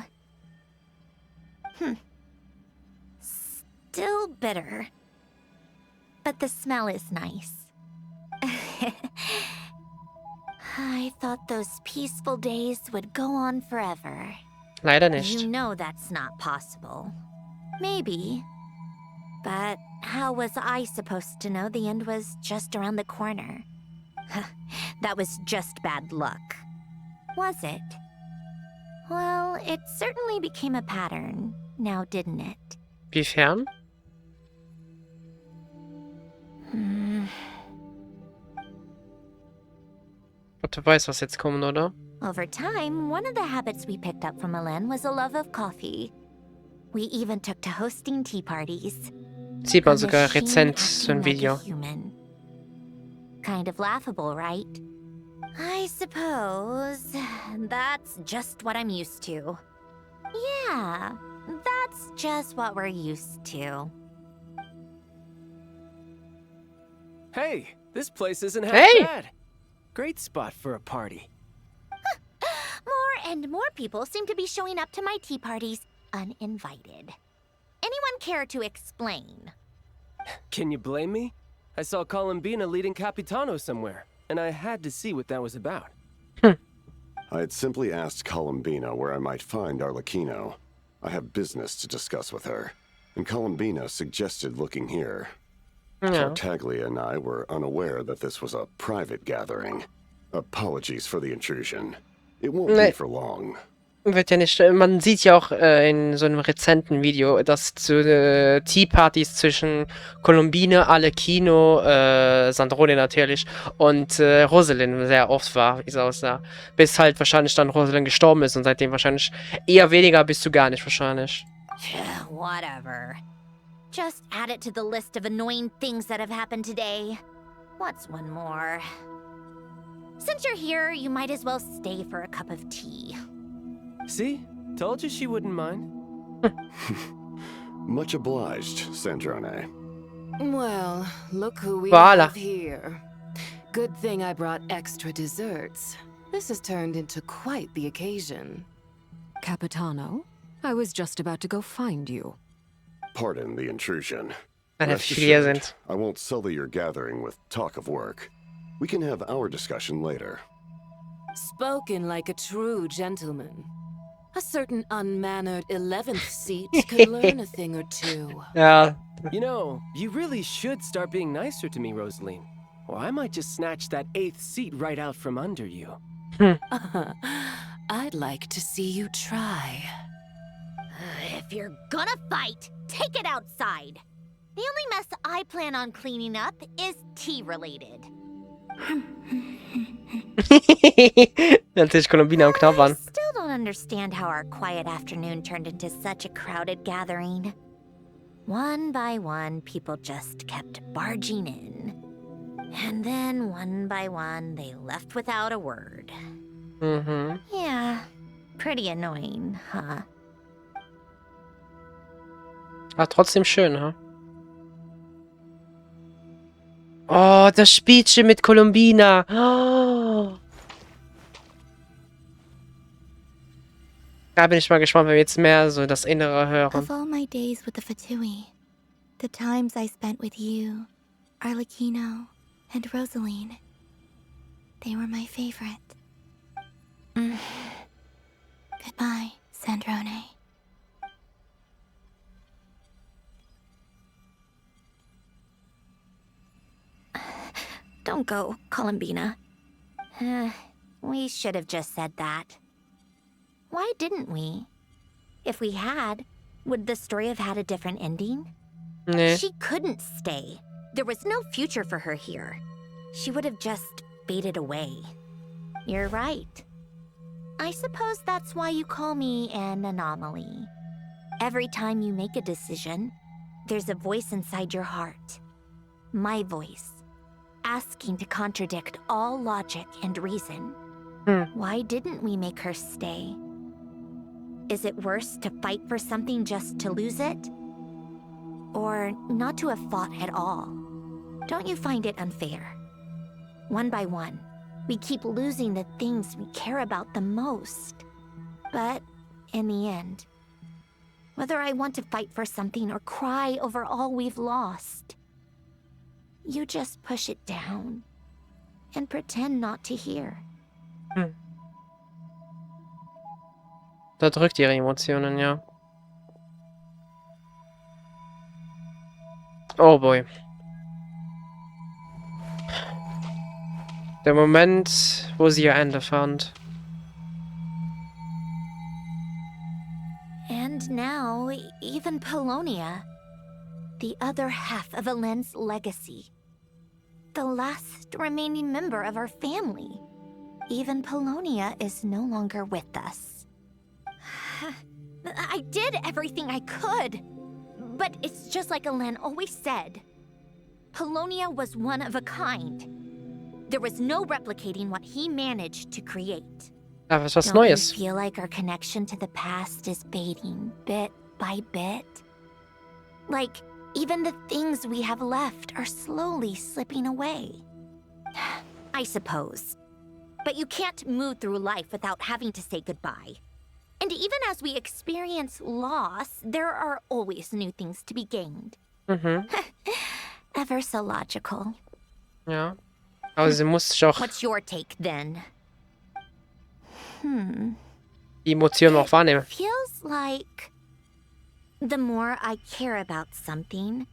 Speaker 2: Still bitter. But the smell is nice. I thought those peaceful days would go on forever.
Speaker 1: Leider nicht.
Speaker 2: You know that's not possible. Maybe. But how was I supposed to know the end was just around the corner? That was just bad luck. Was it? Well, it certainly became a pattern, now didn't it?
Speaker 1: Wiefern? Du weißt, was jetzt kommt, oder?
Speaker 2: Over time, one of the habits we picked up from Alen was a love of coffee. We even took to hosting tea parties.
Speaker 1: Sieht man
Speaker 2: A
Speaker 1: sogar
Speaker 2: machine
Speaker 1: rezent so ein
Speaker 2: acting like a
Speaker 1: Video.
Speaker 2: human. Kind of laughable, right? I suppose that's just what I'm used to. Yeah, that's just what we're used to.
Speaker 9: Hey, this place isn't half
Speaker 1: Hey!
Speaker 9: bad. Great spot for a party.
Speaker 2: More and more people seem to be showing up to my tea parties uninvited. Anyone care to explain?
Speaker 9: Can you blame me? I saw Columbina leading Capitano somewhere, and I had to see what that was about.
Speaker 10: I had simply asked Columbina where I might find Arlecchino. I have business to discuss with her, and Columbina suggested looking here.
Speaker 1: Ja.
Speaker 10: Tartaglia and I were unaware that this was a private gathering. Apologies for the intrusion. It won't be for long.
Speaker 1: Wird ja nicht. Man sieht ja auch in so einem rezenten Video, dass so Tea-Partys zwischen Columbine, Arlecchino, Sandrone natürlich und Rosalind sehr oft war, wie es aussah. Bis halt wahrscheinlich dann Rosalind gestorben ist und seitdem wahrscheinlich eher weniger bis zu gar nicht wahrscheinlich.
Speaker 2: Whatever. Just add it to the list of annoying things that have happened today. What's one more? Since you're here, you might as well stay for a cup of tea.
Speaker 9: See? Told you she wouldn't mind.
Speaker 10: Much obliged, Sandrone.
Speaker 11: Well, look who we
Speaker 1: Voila.
Speaker 11: have here. Good thing I brought extra desserts. This has turned into quite the occasion.
Speaker 12: Capitano, I was just about to go find you.
Speaker 10: Pardon the intrusion.
Speaker 1: Wenn
Speaker 10: Rest
Speaker 1: viele hier
Speaker 10: assured,
Speaker 1: sind.
Speaker 10: I won't sully your gathering with talk of work. We can have our discussion later.
Speaker 11: Spoken like a true gentleman. A certain unmannered 11th seat could learn a thing or two.
Speaker 1: Ja.
Speaker 9: You know, you really should start being nicer to me, Rosaline. Or I might just snatch that 8th seat right out from under you.
Speaker 11: I'd like to see you try.
Speaker 2: If you're gonna fight, take it outside. The only mess I plan on cleaning up is tea-related.
Speaker 1: Natürlich Columbine am
Speaker 2: I
Speaker 1: Knabbern.
Speaker 2: still don't understand how our quiet afternoon turned into such a crowded gathering. One by one, people just kept barging in. And then, one by one, they left without a word.
Speaker 1: Mhm.
Speaker 2: Yeah, pretty annoying, huh?
Speaker 1: Aber trotzdem schön, ha? Oh, das Spielchen mit Columbina. Oh. Da bin ich mal gespannt, wenn wir jetzt mehr so das Innere hören.
Speaker 3: Of all my days with the Fatui, the times I spent with you, Arlecchino, and Rosaline, they were my favorite. Goodbye, Sandrone.
Speaker 2: Don't go, Columbina. We should have just said that. Why didn't we? If we had, would the story have had a different ending?
Speaker 1: Nee.
Speaker 2: She couldn't stay. There was no future for her here. She would have just faded away. You're right. I suppose that's why you call me an anomaly. Every time you make a decision, there's a voice inside your heart my voice, asking to contradict all logic and reason. Why didn't we make her stay? Is it worse to fight for something just to lose it? Or not to have fought at all? Don't you find it unfair? One by one, we keep losing the things we care about the most. But in the end, whether I want to fight for something or cry over all we've lost, you just push it down and pretend not to hear.
Speaker 1: Da drückt ihre Emotionen, ja. Oh boy. Der Moment, wo sie ihr Ende fand.
Speaker 2: And now, even Polonia, the other half of Elend's legacy, the last remaining member of our family, even Polonia is no longer with us. I did everything I could, but it's just like Elend always said. Polonia was one of a kind. There was no replicating what he managed to create.
Speaker 1: Aber es ist was
Speaker 2: Don't you
Speaker 1: Neues.
Speaker 2: feel like our connection to the past is fading bit by bit? Like, even the things we have left are slowly slipping away. I suppose. But you can't move through life without having to say goodbye. And even as we experience loss, there are always new things to be gained. Ever so logical.
Speaker 1: Ja. Aber sie muss sich auch
Speaker 2: What's your take then?
Speaker 1: die Emotionen auch wahrnehmen.
Speaker 2: Feels like the more I care about something,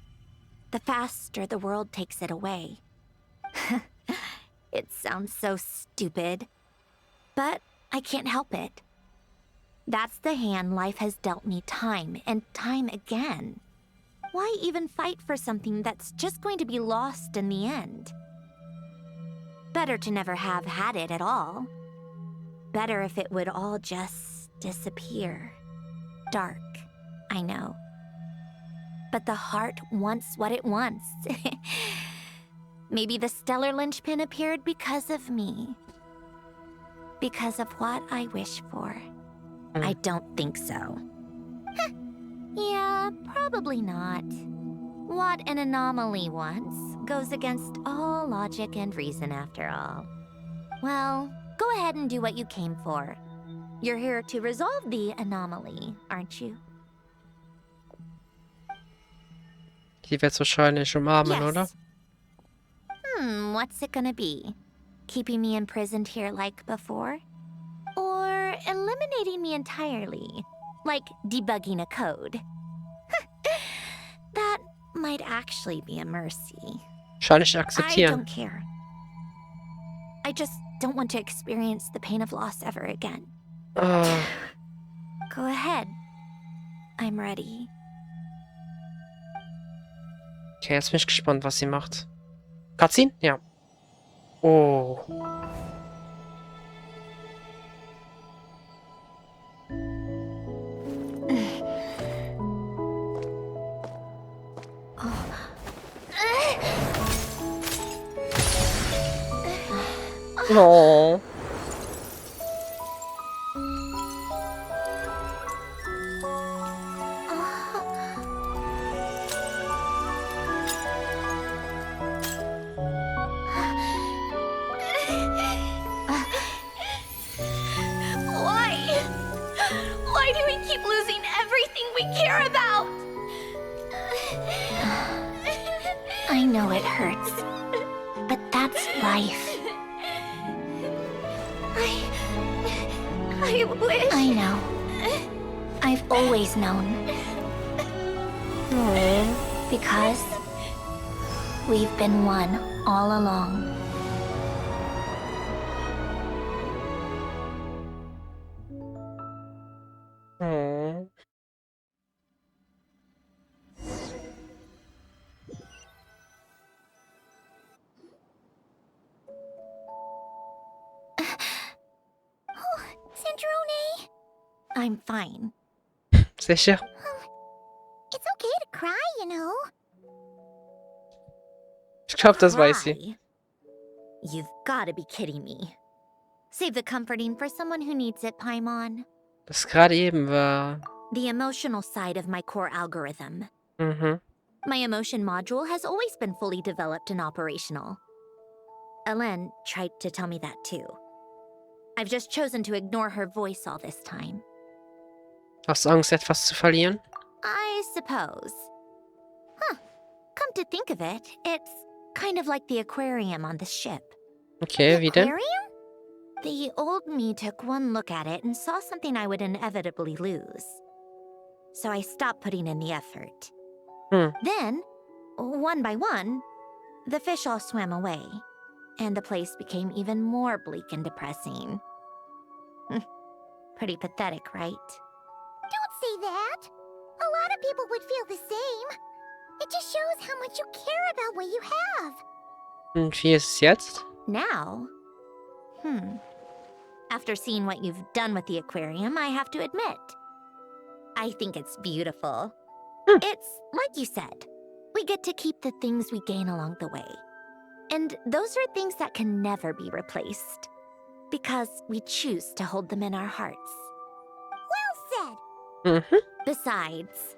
Speaker 2: the faster the world takes it away. It sounds so stupid, but I can't help it. That's the hand life has dealt me time and time again. Why even fight for something that's just going to be lost in the end? Better to never have had it at all. Better if it would all just disappear. Dark, I know. But the heart wants what it wants. Maybe the stellar linchpin appeared because of me. Because of what I wish for. I don't think so. Yeah, probably not. What an anomaly wants goes against all logic and reason after all. Well, go ahead and do what you came for. You're here to resolve the anomaly, aren't you?
Speaker 1: Die wird's wahrscheinlich umarmen, oder?
Speaker 2: What's it gonna be? Keeping me imprisoned here like before? Or eliminating me entirely? Like debugging a code? That might actually be a mercy.
Speaker 1: Wahrscheinlich
Speaker 2: I
Speaker 1: akzeptieren.
Speaker 2: don't care. I just don't want to experience the pain of loss ever again. Go ahead. I'm ready.
Speaker 1: Okay, jetzt bin ich gespannt, was sie macht. Cutscene? Ja. Oh. Oh.
Speaker 2: Why do we keep losing everything we care about? I know it hurts, but that's life. I wish... I know. I've always known. Because we've been one all along. Sandrone? I'm fine.
Speaker 1: Sicher?
Speaker 3: It's okay to cry, you know.
Speaker 1: Ich glaube, das weiß sie.
Speaker 2: Cry? You've got to be kidding me. Save the comforting for someone who needs it, Paimon.
Speaker 1: Das gerade eben war.
Speaker 2: The emotional side of my core algorithm.
Speaker 1: Mhm.
Speaker 2: My emotion module has always been fully developed and operational. Ellen tried to tell me that too. I've just chosen to ignore her voice all this time.
Speaker 1: Hast du Angst, etwas zu verlieren?
Speaker 2: I suppose. Huh. Come to think of it, it's kind of like the aquarium on the ship.
Speaker 1: Okay, wie denn?
Speaker 2: Aquarium? The old me took one look at it and saw something I would inevitably lose. So I stopped putting in the effort. Then, one by one, the fish all swam away, and the place became even more bleak and depressing. Pretty pathetic, right?
Speaker 3: Don't say that. A lot of people would feel the same. It just shows how much you care about what you have.
Speaker 1: Und wie ist es jetzt?
Speaker 2: Now? After seeing what you've done with the aquarium, I have to admit, I think it's beautiful. It's like you said, we get to keep the things we gain along the way. And those are things that can never be replaced, because we choose to hold them in our hearts.
Speaker 3: Well said.
Speaker 2: Besides,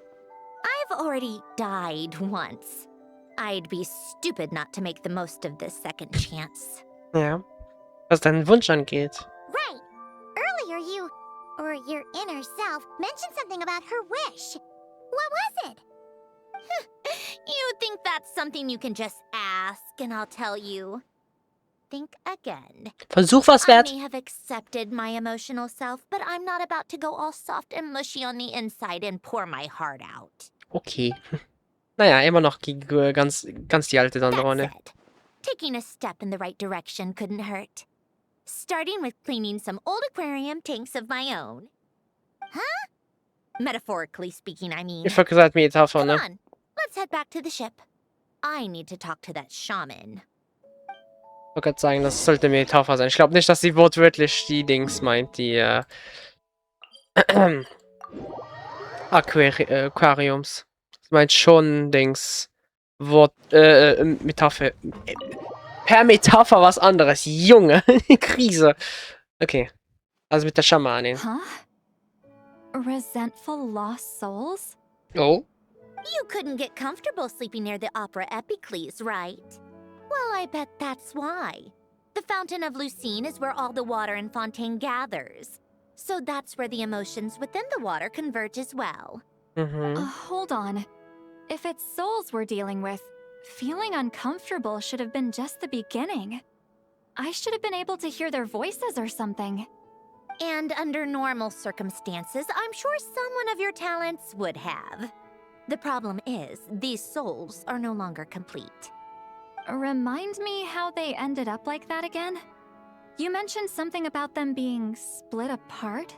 Speaker 2: I've already died once. I'd be stupid not to make the most of this second chance.
Speaker 1: Ja. Was deinen Wunsch angeht.
Speaker 3: Right. Earlier you, or your inner self, mentioned something about her wish. What was it?
Speaker 2: You think that's something you can just ask and I'll tell you? Think again.
Speaker 1: Versuch was
Speaker 2: I
Speaker 1: wert.
Speaker 2: may have accepted my emotional self, but I'm not about to go all soft and mushy on the inside and pour my heart out.
Speaker 1: Okay. Naja, immer noch ganz die alte
Speaker 2: That
Speaker 1: Sandrone.
Speaker 2: said, taking a step in the right direction couldn't hurt. Starting with cleaning some old aquarium tanks of my own. Huh? Metaphorically speaking, I mean.
Speaker 1: Ich habe gesagt, Metapher,
Speaker 2: Come
Speaker 1: ne?
Speaker 2: on, let's head back to the ship. I need to talk to that shaman.
Speaker 1: Ich wollte gerade sagen, das sollte Metapher sein. Ich glaube nicht, dass sie wortwörtlich die Dings meint, die Aquariums. Sie meint schon Dings. Metapher. Per Metapher was anderes. Junge, Krise. Okay. Also mit der Schamanin.
Speaker 4: Huh? Resentful lost souls?
Speaker 1: Oh.
Speaker 2: You couldn't get comfortable sleeping near the opera Epicles, right? Well, I bet that's why. The Fountain of Lucine is where all the water in Fontaine gathers. So that's where the emotions within the water converge as well.
Speaker 4: Hold on. If it's souls we're dealing with, feeling uncomfortable should have been just the beginning. I should have been able to hear their voices or something.
Speaker 2: And under normal circumstances, I'm sure someone of your talents would have. The problem is, these souls are no longer complete.
Speaker 4: Remind me how they ended up like that again? You mentioned something about them being split apart?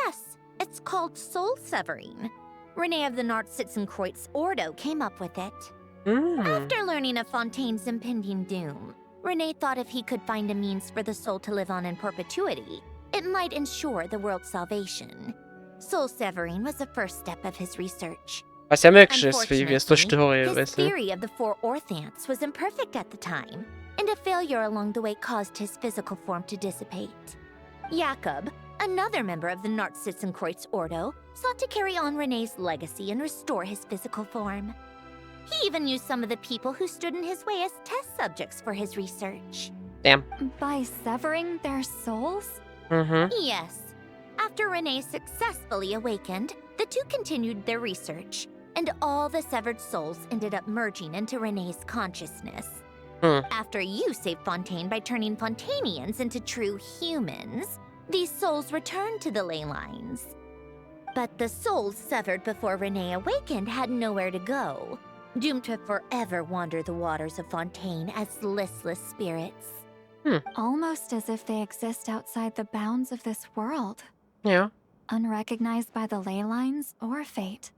Speaker 2: Yes, it's called soul severing. Renee of the Nordsitzen-Kreuz Ordo came up with it. After learning of Fontaine's impending doom, Renee thought if he could find a means for the soul to live on in perpetuity, it might ensure the world's salvation. Soul severing was the first step of his research.
Speaker 1: Was ja möglich ist, wie wir es durch die Story
Speaker 2: His
Speaker 1: wissen.
Speaker 2: theory of the four orthants was imperfect at the time, and a failure along the way caused his physical form to dissipate. Jakob, another member of the Nordsitzen-Kreuz Ordo, sought to carry on Renee's legacy and restore his physical form. He even used some of the people who stood in his way as test subjects for his research.
Speaker 1: Damn.
Speaker 4: By severing their souls?
Speaker 2: Yes. After Renee successfully awakened, the two continued their research, and all the severed souls ended up merging into Renee's consciousness. After you saved Fontaine by turning Fontainians into true humans, these souls returned to the ley lines. But the souls severed before Renee awakened had nowhere to go, doomed to forever wander the waters of Fontaine as listless spirits.
Speaker 4: Almost as if they exist outside the bounds of this world.
Speaker 1: Ja.
Speaker 4: Unrecognized by the ley lines or fate.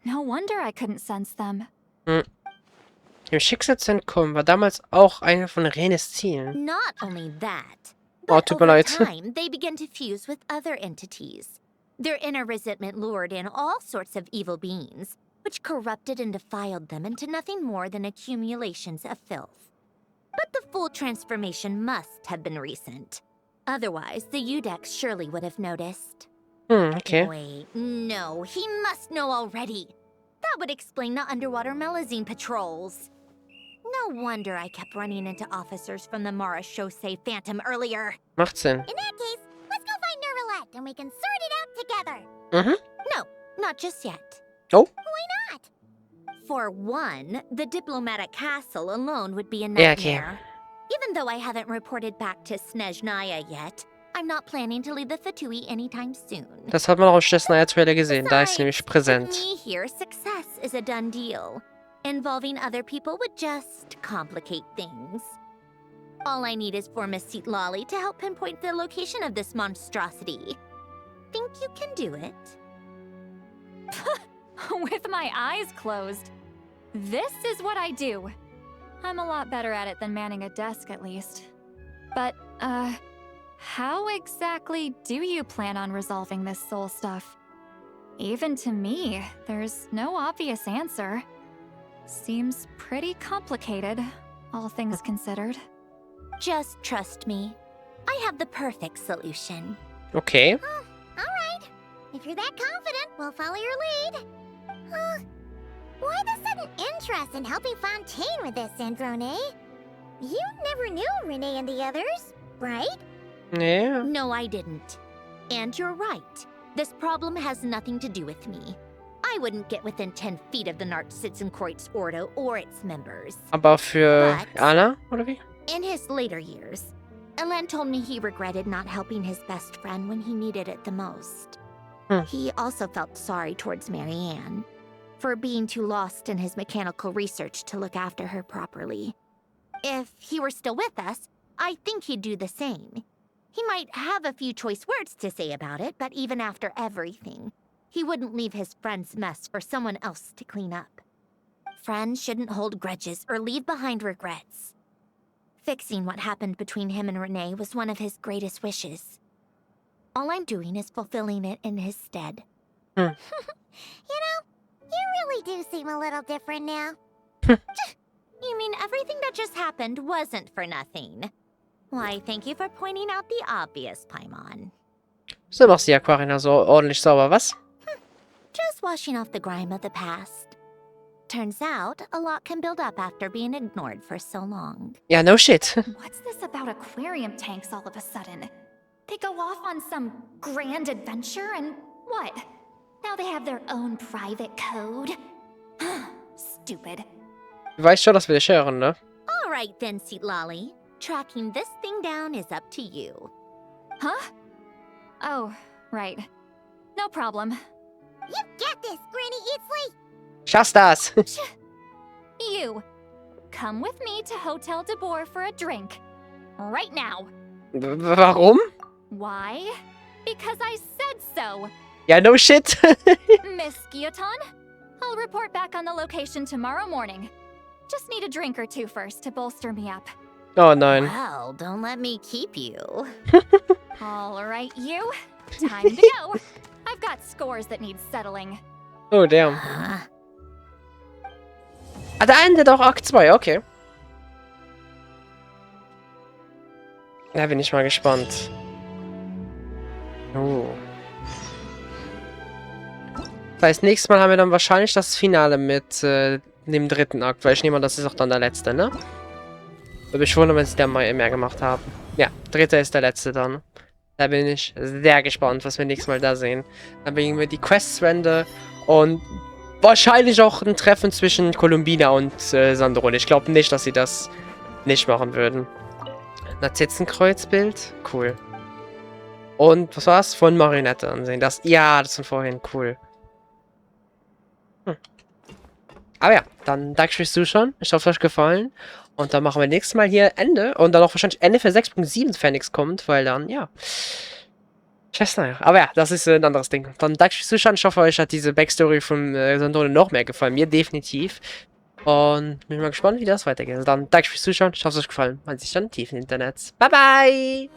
Speaker 4: No wonder I couldn't sense them.
Speaker 1: Dem Schicksal zu entkommen war damals auch eine von Renes Zielen.
Speaker 2: Not only that,
Speaker 1: Oh,
Speaker 2: but
Speaker 1: tut mir
Speaker 2: over
Speaker 1: leid.
Speaker 2: time, they began to fuse with other entities. Their inner resentment lured in all sorts of evil beings, which corrupted and defiled them into nothing more than accumulations of filth. But the full transformation must have been recent. Otherwise, the Udex surely would have noticed.
Speaker 1: Okay.
Speaker 2: Wait, no, he must know already. That would explain the underwater melazine patrols. No wonder I kept running into officers from the Mara Chaussee Phantom earlier.
Speaker 1: Macht Sinn.
Speaker 3: In that case, let's go find Nervalette and we can sort it out together.
Speaker 2: No, not just yet.
Speaker 1: Oh.
Speaker 3: Why not?
Speaker 2: For one, the diplomatic castle alone would be a
Speaker 1: Yeah,
Speaker 2: nightmare.
Speaker 1: okay.
Speaker 2: Even though I haven't reported back to Snezhnaya yet, I'm not planning to leave the ZOWIE anytime soon.
Speaker 1: Das hat man auch im Schneller-Trailer gesehen. Da ist sie nämlich
Speaker 2: With
Speaker 1: präsent.
Speaker 2: me here, success is a done deal. Involving other people would just complicate things. All I need is for Miss Lolly to help pinpoint the location of this monstrosity. Think you can do it?
Speaker 4: With my eyes closed. This is what I do. I'm a lot better at it than manning a desk, at least. But, how exactly do you plan on resolving this soul stuff? Even to me, there's no obvious answer. Seems pretty complicated, all things considered.
Speaker 2: Just trust me. I have the perfect solution.
Speaker 1: Okay.
Speaker 3: All right. If you're that confident, we'll follow your lead. Why the sudden interest in helping Fontaine with this, Androne? You never knew Renee and the others, right?
Speaker 1: Yeah.
Speaker 2: No, I didn't. And you're right. This problem has nothing to do with me. I wouldn't get within 10 feet of the Narzizenkreuz Ordo or its members.
Speaker 1: Aber für
Speaker 2: But-
Speaker 1: Anna, oder wie?
Speaker 2: In his later years, Elan told me he regretted not helping his best friend when he needed it the most. He also felt sorry towards Marianne for being too lost in his mechanical research to look after her properly. If he were still with us, I think he'd do the same. He might have a few choice words to say about it, but even after everything, he wouldn't leave his friend's mess for someone else to clean up. Friends shouldn't hold grudges or leave behind regrets. Fixing what happened between him and Renee was one of his greatest wishes. All I'm doing is fulfilling it in his stead.
Speaker 3: You know, you really do seem a little different now.
Speaker 2: You mean everything that just happened wasn't for nothing? Why, thank you for pointing out the obvious, Paimon.
Speaker 1: So machst du die Aquarien so ordentlich sauber, was?
Speaker 2: Just washing off the grime of the past. Turns out, a lot can build up after being ignored for so long.
Speaker 1: Ja, no shit.
Speaker 4: What's this about aquarium tanks all of a sudden? They go off on some grand adventure and what? Now they have their own private code? Stupid.
Speaker 1: Du weißt schon, dass wir dich hören, ne?
Speaker 2: All right then, Lolly. Tracking this thing down is up to you.
Speaker 4: Huh? Oh, right. No problem.
Speaker 3: You get this, Granny Eatsley!
Speaker 1: Schaffst das!
Speaker 4: You, come with me to Hotel de Boer for a drink. Right now.
Speaker 1: Warum?
Speaker 4: Why? Because I said so.
Speaker 1: Ja, no shit.
Speaker 4: Miss Guillotin, I'll report back on the location tomorrow morning. Just need a drink or two first to bolster me up.
Speaker 1: Oh nein.
Speaker 2: Well, don't let me keep you.
Speaker 4: All right, you. Time to go. I've got scores that need settling.
Speaker 1: Oh damn. Ah, da endet auch Akt 2, okay. Da bin ich mal gespannt. Oh. Das heißt, nächstes Mal haben wir dann wahrscheinlich das Finale mit dem dritten Akt, weil ich nehme an, das ist auch dann der letzte, ne? Würde mich wundern, wenn sie da mal mehr gemacht haben. Ja, dritter ist der letzte dann. Da bin ich sehr gespannt, was wir nächstes Mal da sehen. Dann bringen wir die Quest-Wende und wahrscheinlich auch ein Treffen zwischen Columbina und Sandrone. Ich glaube nicht, dass sie das nicht machen würden. Narzizenkreuzbild, cool. Und was war's? Von Marionette ansehen. Das, ja, das von vorhin, cool. Aber ja, dann danke fürs Zuschauen. Ich hoffe, es hat euch gefallen. Und dann machen wir nächstes Mal hier Ende. Und dann auch wahrscheinlich Ende für 6.7, wenn nichts kommt, weil dann, ja. Ich weiß nicht. Aber ja, das ist ein anderes Ding. Dann danke fürs Zuschauen. Ich hoffe, euch hat diese Backstory von Sandrone noch mehr gefallen. Mir definitiv. Und bin mal gespannt, wie das weitergeht. Also dann danke fürs Zuschauen. Ich hoffe, es hat euch gefallen. Man sieht sich dann tief im Internet. Bye, bye!